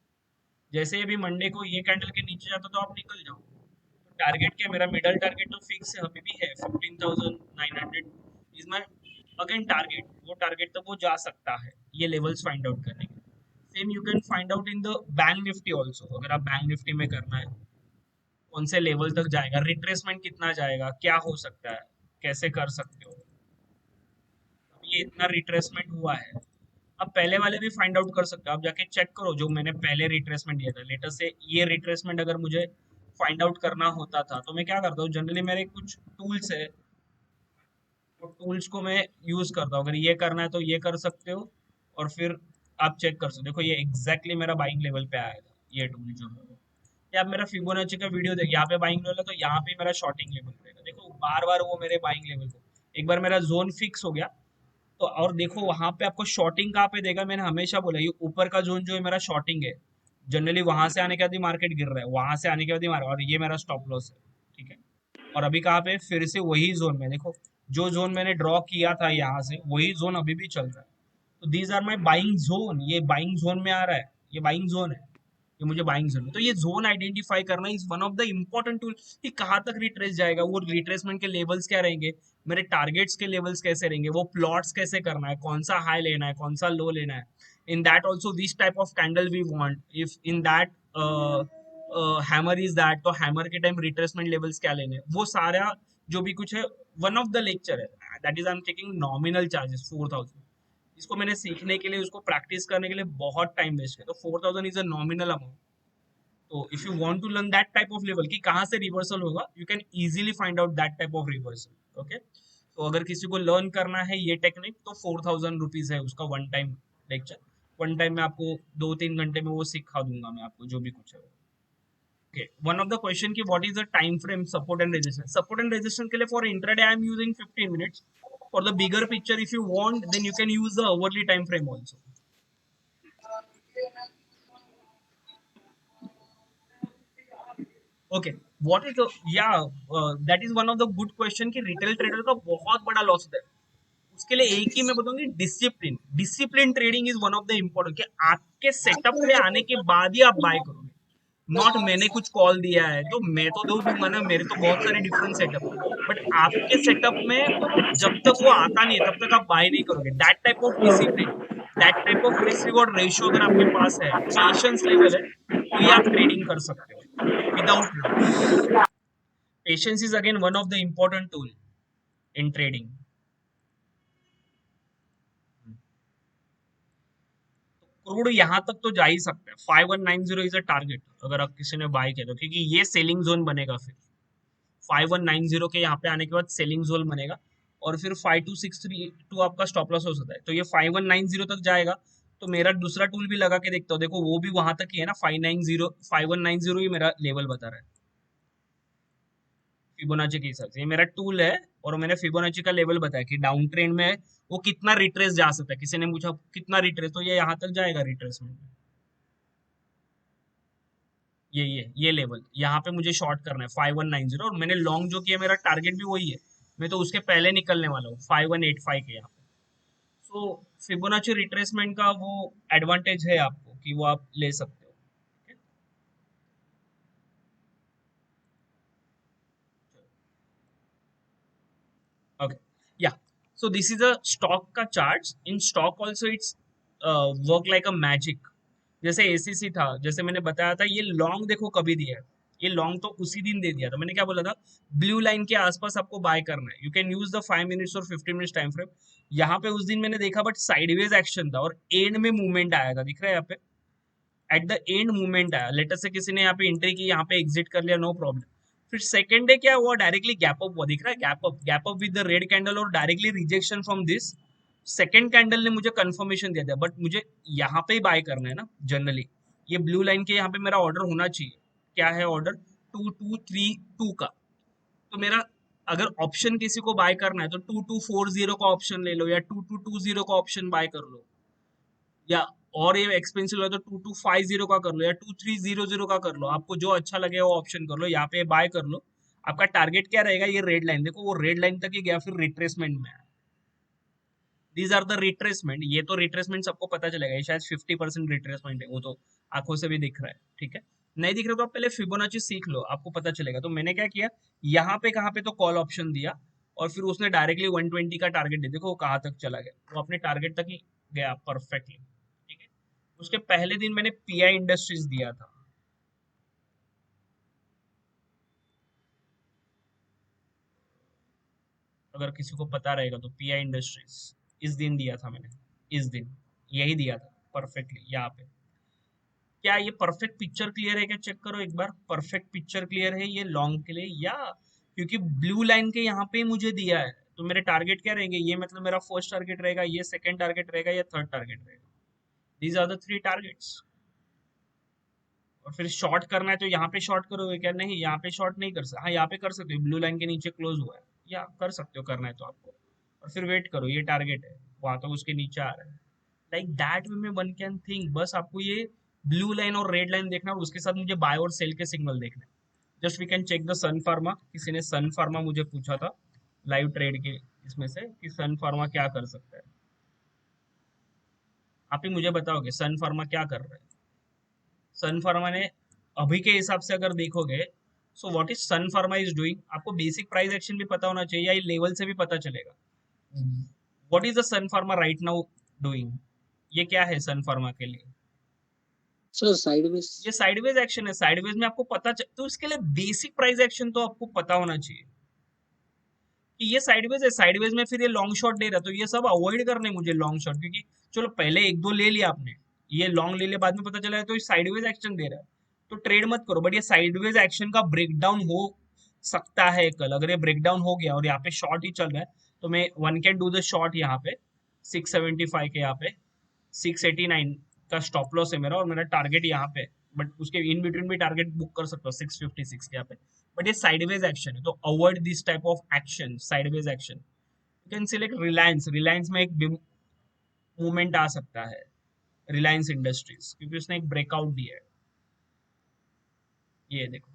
जैसे अभी मंडे को ये कैंडल के नीचे जाता तो आप निकल जाओ। तो टारगेट क्या, मेरा मिडल टारगेट तो फिक्स है, अभी भी है 15,900 इज माई अगेन टारगेट, वो टारगेट तक वो जा सकता है, ये लेवल्स फाइंड आउट करने के। Same you can find out in the bank Nifty also, अगर आप बैंक निफ्टी में करना है, कौन से लेवल तक जाएगा, रिट्रेसमेंट कितना जाएगा, क्या हो सकता है, कैसे कर सकते हो। अब ये इतना रिट्रेसमेंट हुआ है, अब पहले वाले भी फाइंड आउट कर सकते हो, आप जाके चेक करो जो मैंने पहले रिट्रेसमेंट दिया था, लेटेस्ट से ये रिट्रेसमेंट अगर मुझे फाइंड आउट करना होता था तो मैं क्या करता हूँ, जनरली मेरे कुछ टूल्स है, तो टूल्स को मैं यूज करता हूँ, अगर ये करना है तो ये कर सकते हो, और फिर आप चेक कर सकते हो। देखो ये एग्जैक्टली मेरा बाइंग लेवल पे आया था, ये टूल जो है, या आप मेरा फिबोनाची का वीडियो देखिए, यहाँ पे बाइंग लेवल है तो यहाँ पे मेरा शॉर्टिंग लेवल रहेगा, देखो बार बार वो मेरे बाइंग लेवल को, एक बार मेरा जोन फिक्स हो गया तो, और देखो वहां पे आपको शॉर्टिंग कहाँ पे देगा, मैंने हमेशा बोला ये ऊपर का जोन जो है मेरा शॉर्टिंग है, जनरली वहां से आने के बाद ही मार्केट गिर रहा है, वहां से आने के बाद ही मार्केट, और ये मेरा स्टॉप लॉस है, ठीक है। और अभी कहाँ पे फिर से वही जोन में देखो, जो जोन मैंने ड्रॉ किया था यहाँ से वही जोन अभी भी चल रहा है। तो these are my buying zone, ये बाइंग जोन में आ रहा है, ये बाइंग जोन है, ये मुझे बाइंग जोन है। तो ये जोन आइडेंटिफाई करना is one of the important tool कि कहाँ तक रिट्रेस जाएगा, वो रिट्रेसमेंट के लेवल्स क्या रहेंगे, मेरे टारगेट्स के लेवल्स कैसे रहेंगे, वो प्लॉट्स कैसे करना है, कौन सा हाई लेना है, कौन सा लो लेना है। In that also which type of candle we want, if in that hammer is that, तो हैमर के टाइम रिट्रेसमेंट लेवल्स क्या लेने, वो सारा जो भी कुछ है वन ऑफ द लेक्चर है। That is I am taking nominal charges 4000। इसको मैंने सीखने के लिए, उसको प्रैक्टिस करने के लिए बहुत टाइम वेस्ट किया, तो 4000 इज अ नॉमिनल अमाउंट। तो if you want to learn that type of level कि कहाँ से रिवर्सल होगा, you can easily find out that type of reversal. Okay, तो अगर किसी को लर्न करना है ये टेक्निक, तो 4000 रुपीज है उसका one time lecture. One time में आपको 2-3 घंटे में वो सिखा दूंगा मैं आपको जो भी कुछ है। Okay, one of the question की what is the time frame support and resistance. Support and resistance के लिए for intraday I am using 15 minutes. For the bigger picture if you want then you can use the hourly time frame also. Okay, what is yeah that is one of the good question कि retail trader का बहुत बड़ा loss होता है। उसके लिए एक ही मैं बताऊंगी, discipline. Discipline trading is one of the important, कि आपके सेटअप पे आने के बाद ही आप बाय करोगे। नॉट मैंने कुछ कॉल दिया है तो मैं तो दो दूंगा ना, मेरे तो बहुत सारे डिफरेंट सेटअप है, बट आपके सेटअप में जब तक वो आता नहीं है तब तक आप बाय नहीं करोगे। That type of discipline, that type of risk reward ratio अगर आपके पास है, पेशेंस लेवल है, तो ये आप ट्रेडिंग कर सकते हो without loss. Patience is again one of the important tool in trading. Crude यहाँ तक तो जा ही सकता है, 5190 इज अ टारगेट अगर आप किसी ने बाय किया तो, क्योंकि ये सेलिंग जोन बनेगा फिर 5190 के यहाँ पे आने के बाद सेलिंग जोन बनेगा, और फिर 5263 आपका स्टॉप लॉस हो सकता है। तो ये 5190 तक जाएगा, तो मेरा दूसरा टूल भी लगा के देखता हूँ, देखो वो भी वहां तक ही है ना, 5190 ही मेरा लेवल बता रहा है फिबोनाची के हिसाब से, ये मेरा टूल है। और मैंने फिबोनाची का लेवल बताया कि डाउन ट्रेंड में वो कितना रिट्रेस जा सकता है, किसी ने पूछा कितना रिट्रेस, तो ये यहाँ तक जाएगा रिट्रेसमेंट में। ये लेवल यहाँ पे मुझे शॉर्ट करना है 5190, और मैंने लॉन्ग जो किया मेरा टारगेट भी वही है, मैं तो उसके पहले निकलने वाला हूँ 5185 के यहाँ पे। सो फिबोनाची रिट्रेसमेंट का वो एडवांटेज है आपको कि वो आप ले सकते हो। Okay, yeah, so this is a stock का चार्ट। In stock also it's work like a magic. जैसे एसीसी था, जैसे मैंने बताया था, ये लॉन्ग देखो कभी दिया है, ये लॉन्ग तो उसी दिन दे दिया था। मैंने क्या बोला था, ब्लू लाइन के आसपास आपको बाय करना है, you can use the 5 minutes और 15 मिनट्स टाइम फ्रेम। यहाँ पे उस दिन मैंने देखा बट साइडवेज एक्शन था और एंड में मूवमेंट आया था, दिख रहा है यहाँ पे, एट द एंड मूवमेंट आया। लेटर से किसी ने यहाँ पे एंट्री की, यहाँ पे एग्जिट कर लिया, नो प्रॉब्लम। फिर सेकंड डे क्या हुआ, डायरेक्टली गैप अप हुआ, दिख रहा है gap up with the red candle और directly rejection from this. Second candle ने मुझे कंफर्मेशन दिया था, बट मुझे यहाँ पे ही बाय करना है ना जनरली, ये ब्लू लाइन के यहाँ पे मेरा ऑर्डर होना चाहिए। क्या है ऑर्डर, 2232 का। तो मेरा अगर ऑप्शन किसी को बाय करना है तो 2240 का ऑप्शन ले लो, या 2220 का ऑप्शन बाय कर लो, या और ये एक्सपेंसिव है तो 2250 का कर लो, या 2300 का कर लो, आपको जो अच्छा लगे वो ऑप्शन कर लो, यहाँ पे बाय कर लो। आपका टारगेट क्या रहेगा, ये रेड लाइन देखो, वो रेड लाइन तक ही गया, फिर रिट्रेसमेंट में। दीज आर द रिट्रेसमेंट, ये तो रिट्रेसमेंट सबको पता चलेगा, ये शायद 50% रिट्रेसमेंट है, वो तो आंखों से भी दिख रहा है, ठीक है। नहीं दिख रहा तो आप पहले फिबोनाची सीख लो, आपको पता चलेगा। तो मैंने क्या किया, यहाँ पे कहाँ पे तो कॉल ऑप्शन दिया, और फिर उसने डायरेक्टली 120 का टारगेट दे, देखो वो कहाँ तक चला गया, वो अपने टारगेट तक ही गया परफेक्टली, ठीक है। उसके पहले दिन मैंने पीआई इंडस्ट्रीज दिया था, अगर किसी को पता रहेगा तो, पीआई इंडस्ट्रीज इस दिन दिया था मैंने, इस दिन यही दिया था परफेक्टली यहाँ पे। क्या ये परफेक्ट पिक्चर क्लियर है क्या, चेक करो एक बार, परफेक्ट पिक्चर क्लियर है ये लॉन्ग के लिए, या क्योंकि ब्लू लाइन के यहाँ पे मुझे दिया है, तो मेरे टारगेट क्या रहेंगे, ये मतलब मेरा फर्स्ट टारगेट रहेगा, ये सेकंड टारगेट रहेगा, या थर्ड टारगेट रहेगा। These are the three targets. और फिर शॉर्ट करना है तो यहाँ पे शॉर्ट करोगे क्या, नहीं यहाँ पे शॉर्ट नहीं कर सकते, हाँ यहाँ पे कर सकते हो, ब्लू लाइन के नीचे क्लोज हुआ है, या कर सकते हो करना है तो आपको। और फिर वेट करो, ये टारगेट है, वहां तक उसके नीचे आ रहा है, लाइक दैट वे में वन कैन थिंक। बस आपको ये ब्लू लाइन और रेड लाइन देखना, और उसके साथ मुझे बाय और सेल के सिग्नल देखना है। Just we can check the Sun Pharma, किसी ने सन फार्मा मुझे पूछा था लाइव ट्रेड के इसमें से कि सन फार्मा क्या कर सकता है। आप ही मुझे बताओगे सन फार्मा क्या कर रहा है। सन फार्मा ने अभी के हिसाब से अगर देखोगे, so what is Sun Pharma is doing, आपको बेसिक प्राइस एक्शन भी पता होना चाहिए या लेवल से भी पता चलेगा। What is the Sun Pharma right now doing, ये क्या है सन फार्मा के लिए। Sir sideways. ये साइडवेज एक्शन है, साइडवेज में आपको तो इसके लिए बेसिक प्राइस एक्शन तो आपको पता होना चाहिए कि ये साइडवेज है। साइडवेज में फिर ये लॉन्ग शॉट दे रहा है, तो ये सब अवॉइड करने मुझे लॉन्ग शॉट, क्योंकि चलो पहले एक दो ले लिया आपने, ये लॉन्ग ले लिया, बाद में पता चला है तो ये साइडवेज एक्शन दे रहा है, तो ट्रेड मत करो। बट ये साइडवेज एक्शन का ब्रेकडाउन हो सकता है कल, अगर ये ब्रेकडाउन हो गया और यहाँ पे शॉर्ट ही चल रहा है, तो मैं one can do the short यहाँ पे 675 के, यहाँ पे 689 का स्टॉप लॉस है मेरा, और मेरा टारगेट यहाँ पे, बट उसके इन बिटवीन भी टारगेट बुक कर सकता हूँ 656 के यहाँ पे। बट ये साइडवेज एक्शन है, तो avoid this type of action, sideways action. You can select Reliance, Reliance में एक मूवमेंट आ सकता है, रिलायंस इंडस्ट्रीज, क्योंकि उसने एक ब्रेकआउट दिया है। ये देखो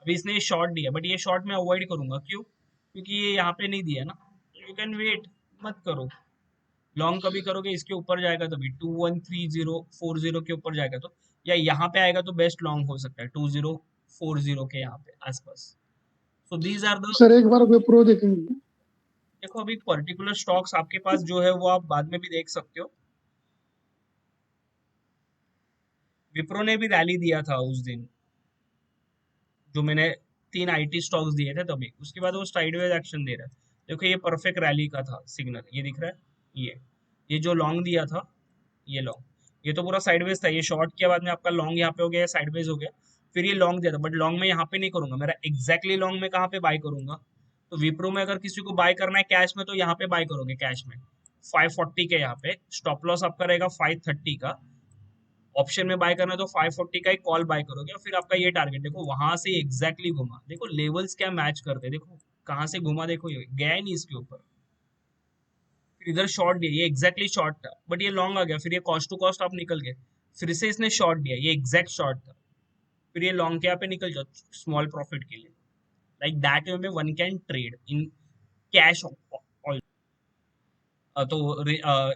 अभी इसने शॉर्ट दिया, बट ये शॉर्ट मैं अवॉइड करूंगा, क्यों, क्योंकि ये यहाँ पे नहीं दिया ना, यू कैन वेट, मत करो। लॉन्ग कभी करोगे इसके ऊपर जाएगा तभी, 21340 के ऊपर जाएगा तो, या यहाँ पे आएगा तो बेस्ट लॉन्ग हो सकता है 2040 के यहाँ पे आसपास। So these are the, sir एक बार विप्रो देखेंगे। देखो अभी पर्टिकुलर स्टॉक्स आपके पास जो है वो आप बाद में भी देख सकते हो। विप्रो ने भी रैली दिया था उस दिन, जो मैंने 3 आईटी स्टॉक्स दिए थे तभी, उसके बाद वो साइडवेज एक्शन दे रहा है। देखो ये परफेक्ट रैली का था सिग्नल, ये दिख रहा है, ये जो लॉन्ग दिया था, ये लॉन्ग, ये तो पूरा साइडवेज था, ये शॉर्ट के बाद में आपका लॉन्ग यहाँ पे हो गया, साइडवेज हो गया, फिर ये लॉन्ग दिया था, बट लॉन्ग में यहाँ पे नहीं करूंगा, मेरा एग्जैक्टली लॉन्ग में कहाँ पे बाय करूंगा, तो विप्रो में अगर किसी को बाय करना है कैश में, तो यहाँ पे बाय करोगे कैश में 540 के यहाँ पे, स्टॉप लॉस आपका रहेगा 530 का, ऑप्शन में बाय करना है तो 540 का एक कॉल बाय करोगे, और फिर आपका ये टारगेट देखो वहां से एग्जैक्टली घुमा, देखो लेवल्स क्या मैच करते हैं, देखो कहाँ से घुमा, देखो ये गया ही नहीं इसके ऊपर, फिर इधर शॉर्ट दिया, ये एग्जैक्टली शॉर्ट था, बट ये लॉन्ग आ गया, फिर ये कॉस्ट टू कॉस्ट आप निकल गए, फिर से इसने शॉर्ट दिया, ये एग्जैक्ट शॉर्ट था, फिर ये लॉन्ग के यहाँ पे निकल जाओ स्मॉल प्रॉफिट के लिए। लाइक दैट वे में one can trade in cash. तो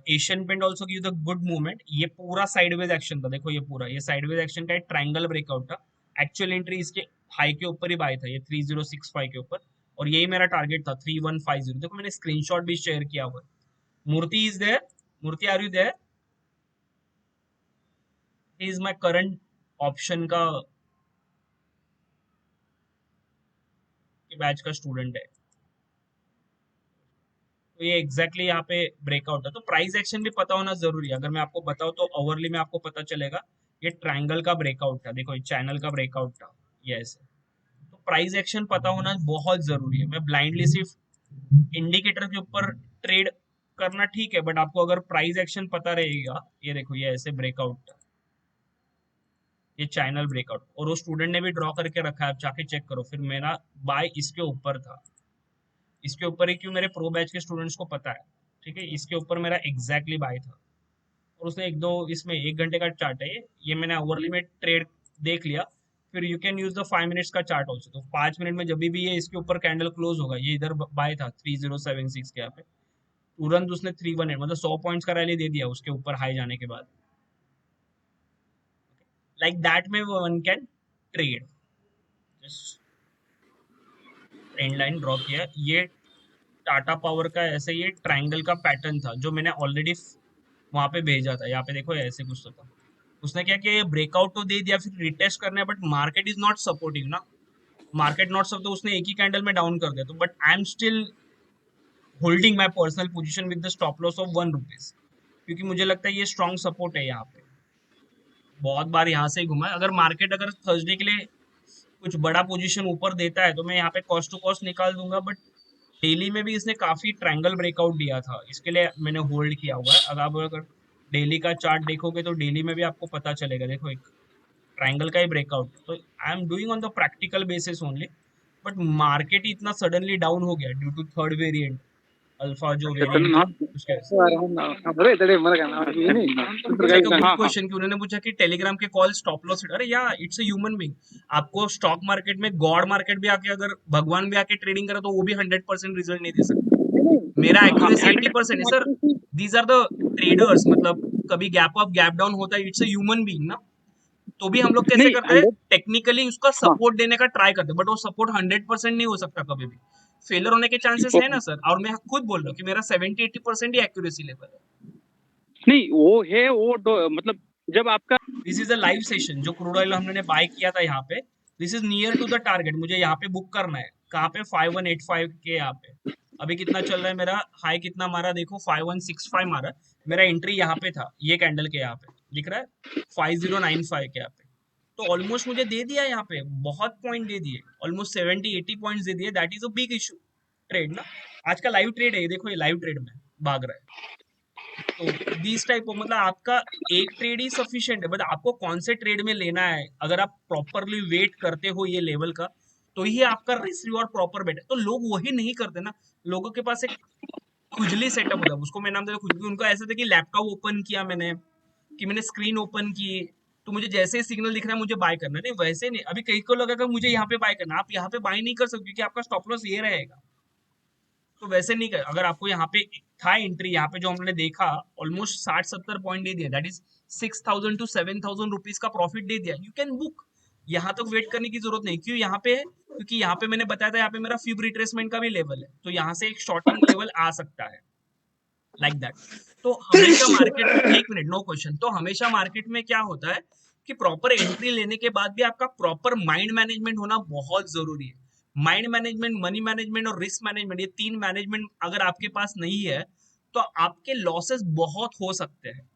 Asian paint also give the good movement, ये पूरा साइडवेज एक्शन था, देखो ये पूरा, ये साइडवेज एक्शन का एक ट्रायंगल ब्रेकआउट था, एक्चुअल एंट्री इसके हाई के ऊपर ही बाय था, ये 3065 के ऊपर, और यही मेरा टारगेट था 3150, देखो मैंने स्क्रीनशॉट भी शेयर किया हुआ है। Murthy is there, Murthy are you there, is my current option का बैच का स्टूडेंट है, तो ये एग्जैक्टली यहाँ पे ब्रेकआउट है, तो प्राइस एक्शन भी पता होना जरूरी है, अगर मैं आपको बताऊँ तो ओवरली में आपको पता चलेगा, ये ट्रायंगल का ब्रेकआउट था, देखो ये चैनल का ब्रेकआउट था, ये ऐसे, तो प्राइस एक्शन पता होना बहुत जरूरी है। मैं ब्लाइंडली सिर्फ इंडिकेटर के ऊपर ट्रेड करना ठीक है, बट आपको अगर प्राइस एक्शन पता रहेगा, ये देखो ये ऐसे ब्रेकआउट था, ये चैनल ब्रेकआउट, और वो स्टूडेंट ने भी ड्रॉ करके रखा है, आप जाके चेक करो, फिर मेरा बाय इसके ऊपर था, इसके ऊपर ही, क्यों, मेरे प्रो बैच के स्टूडेंट्स को पता है, ठीक है, इसके ऊपर मेरा एग्जैक्टली बाय था, और उसने एक दो, इसमें 1 घंटे का चार्ट है ये मैंने ओवरली में ट्रेड देख लिया, फिर you can use the 5 minutes का चार्ट ऑल्सो, तो 5 मिनट में जब भी ये इसके ऊपर कैंडल क्लोज होगा, ये इधर बाय था 3076 के यहाँ पे, तुरंत उसने 318 मतलब 100 पॉइंट्स का रैली दे दिया उसके ऊपर हाई जाने के बाद। लाइक दैट में one can trade, just trend line draw किया, ये टाटा पावर का ऐसे ये ट्रायंगल का पैटर्न था जो मैंने ऑलरेडी वहां पे भेजा था, यहाँ पे देखो ऐसे कुछ तो था, उसने क्या किया, ये ब्रेकआउट तो दे दिया, फिर रिटेस्ट करना है, but market is not supportive ना, मार्केट नॉट सब, तो उसने एक ही कैंडल में डाउन कर दिया, तो but I am still holding my personal position with the stop loss of 1 rupees, क्योंकि मुझे लगता है ये स्ट्रॉन्ग सपोर्ट है यहाँ पे, बहुत बार यहाँ से ही घुमा है, अगर मार्केट अगर थर्सडे के लिए कुछ बड़ा पोजीशन ऊपर देता है तो मैं यहाँ पे कॉस्ट टू कॉस्ट निकाल दूंगा, बट डेली में भी इसने काफी ट्रायंगल ब्रेकआउट दिया था, इसके लिए मैंने होल्ड किया हुआ है, अगर डेली का चार्ट देखोगे तो डेली में भी आपको पता चलेगा, देखो एक ट्रायंगल का ही ब्रेकआउट, तो I am doing on the practical basis only, but market ही इतना सडनली डाउन हो गया due to third variant, alpha जो वेरिएंट है उसके वजह से। लाइक अ गुड क्वेश्चन कि उन्होंने पूछा कि टेलीग्राम के कॉल स्टॉप लॉस, अरे या इट्स अ ह्यूमन बीइंग, आपको स्टॉक मार्केट में गॉड मार्केट भी आके, अगर भगवान भी आके ट्रेडिंग करे तो वो भी 100% रिजल्ट नहीं दे सकता, मेरा हाँ एक्यूरेसी 80% है sir. 100% these are the traders, मतलब कभी गैप अप गैप डाउन होता है, इट्स अ ह्यूमन बीइंग ना। तो भी हम लोग कैसे नहीं करते हैं, 100। टेक्निकली उसका हाँ सपोर्ट देने का ट्राई करते हैं, बट वो सपोर्ट 100% नहीं हो सकता कभी भी। फेलर होने के चांसेस है ना सर, और मैं खुद बोल रहा हूँ कि मेरा 70-80% ही एक्यूरेसी लेवल है। नहीं वो है वो मतलब जब आपका this is a live session जो क्रूड ऑयल हमने बाय किया था यहाँ पे। This is near to the target, मुझे यहाँ पे बुक करना है। कहाँ पे? 5185 के यहाँ पे। अभी कितना चल रहा है मेरा हाई, कितना मारा देखो, 5165 मारा। मेरा एंट्री यहाँ पे था, ये कैंडल के यहाँ पे दिख रहा है 5095 के यहाँ पे। तो ऑलमोस्ट मुझे दे दिया यहाँ पे, बहुत पॉइंट दे दिए, ऑलमोस्ट 70-80 पॉइंट दे दिए। That is a big issue trade ना। आज का लाइव ट्रेड है ये, देखो ये लाइव ट्रेड में भाग रहा है। तो दिस टाइप ऑफ, मतलब आपका एक ट्रेड ही सफिशिएंट है, बट आपको कौन से ट्रेड में लेना है। अगर आप प्रॉपरली वेट करते हो ये लेवल का, तो ही आपका रिस्क रिवॉर्ड प्रॉपर बेट है। तो लोग वही नहीं करते ना। लोगों के पास एक खुजली सेटअप होता है, उसको मैं नाम देता हूँ खुजली। उनको ऐसा था कि लैपटॉप ओपन किया मैंने, कि मैंने स्क्रीन ओपन की, तो मुझे जैसे ही सिग्नल दिख रहा है मुझे बाय करना है। नहीं, वैसे नहीं। अभी कई को लगेगा मुझे यहाँ पे बाय करना, आप यहाँ पे बाय नहीं कर सकते क्योंकि आपका स्टॉप लॉस ये रहेगा। तो वैसे नहीं कर, अगर आपको यहाँ पे था एंट्री, यहाँ पे जो हमने देखा ऑलमोस्ट 60-70 पॉइंट दे दिया, दैट इज 6000 to 7000 रुपीज का प्रॉफिट दे दिया, यू कैन बुक। यहाँ तक वेट करने की जरूरत नहीं। क्यों यहाँ पे है? क्योंकि यहाँ पे मैंने बताया था, यहाँ पे मेरा फ्यूब रिट्रेसमेंट का भी लेवल है, तो यहाँ से एक शॉर्टिंग लेवल आ सकता है, लाइक दैट। तो हमेशा मार्केट में, एक मिनट, नो क्वेश्चन, तो हमेशा मार्केट में क्या होता है कि प्रॉपर एंट्री लेने के बाद भी आपका प्रॉपर माइंड मैनेजमेंट होना बहुत जरूरी है। माइंड मैनेजमेंट, मनी मैनेजमेंट और रिस्क मैनेजमेंट, ये तीन मैनेजमेंट अगर आपके पास नहीं है, तो आपके लॉसेस बहुत हो सकते हैं।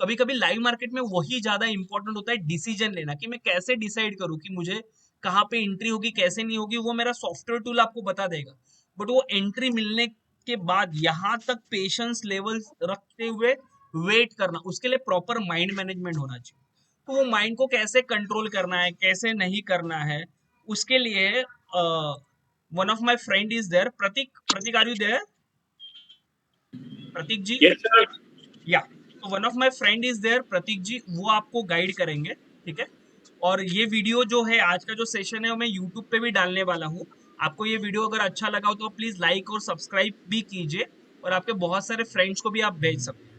कभी कभी लाइव मार्केट में वही ज्यादा इंपॉर्टेंट होता है, डिसीजन लेना, कि मैं कैसे डिसाइड करूं कि मुझे कहाँ पे एंट्री होगी, कैसे नहीं होगी, वो मेरा सॉफ्टवेयर टूल आपको बता देगा। बट वो एंट्री मिलने के बाद यहाँ तक पेशेंस लेवल रखते हुए वेट करना, उसके लिए प्रॉपर माइंड मैनेजमेंट होना चाहिए। तो वो माइंड को कैसे कंट्रोल करना है, कैसे नहीं करना है, उसके लिए one of my friend is there, Pratik. Pratik, are you there? Pratik ji, yes sir. Yeah, तो one of my friend is there, Pratik ji, वो आपको गाइड करेंगे, ठीक है। और ये वीडियो जो है, आज का जो सेशन है, वो मैं यूट्यूब पे भी डालने वाला हूँ। आपको ये वीडियो अगर अच्छा लगा हो तो प्लीज लाइक और सब्सक्राइब भी कीजिए, और आपके बहुत सारे फ्रेंड्स को भी आप भेज सकते हो।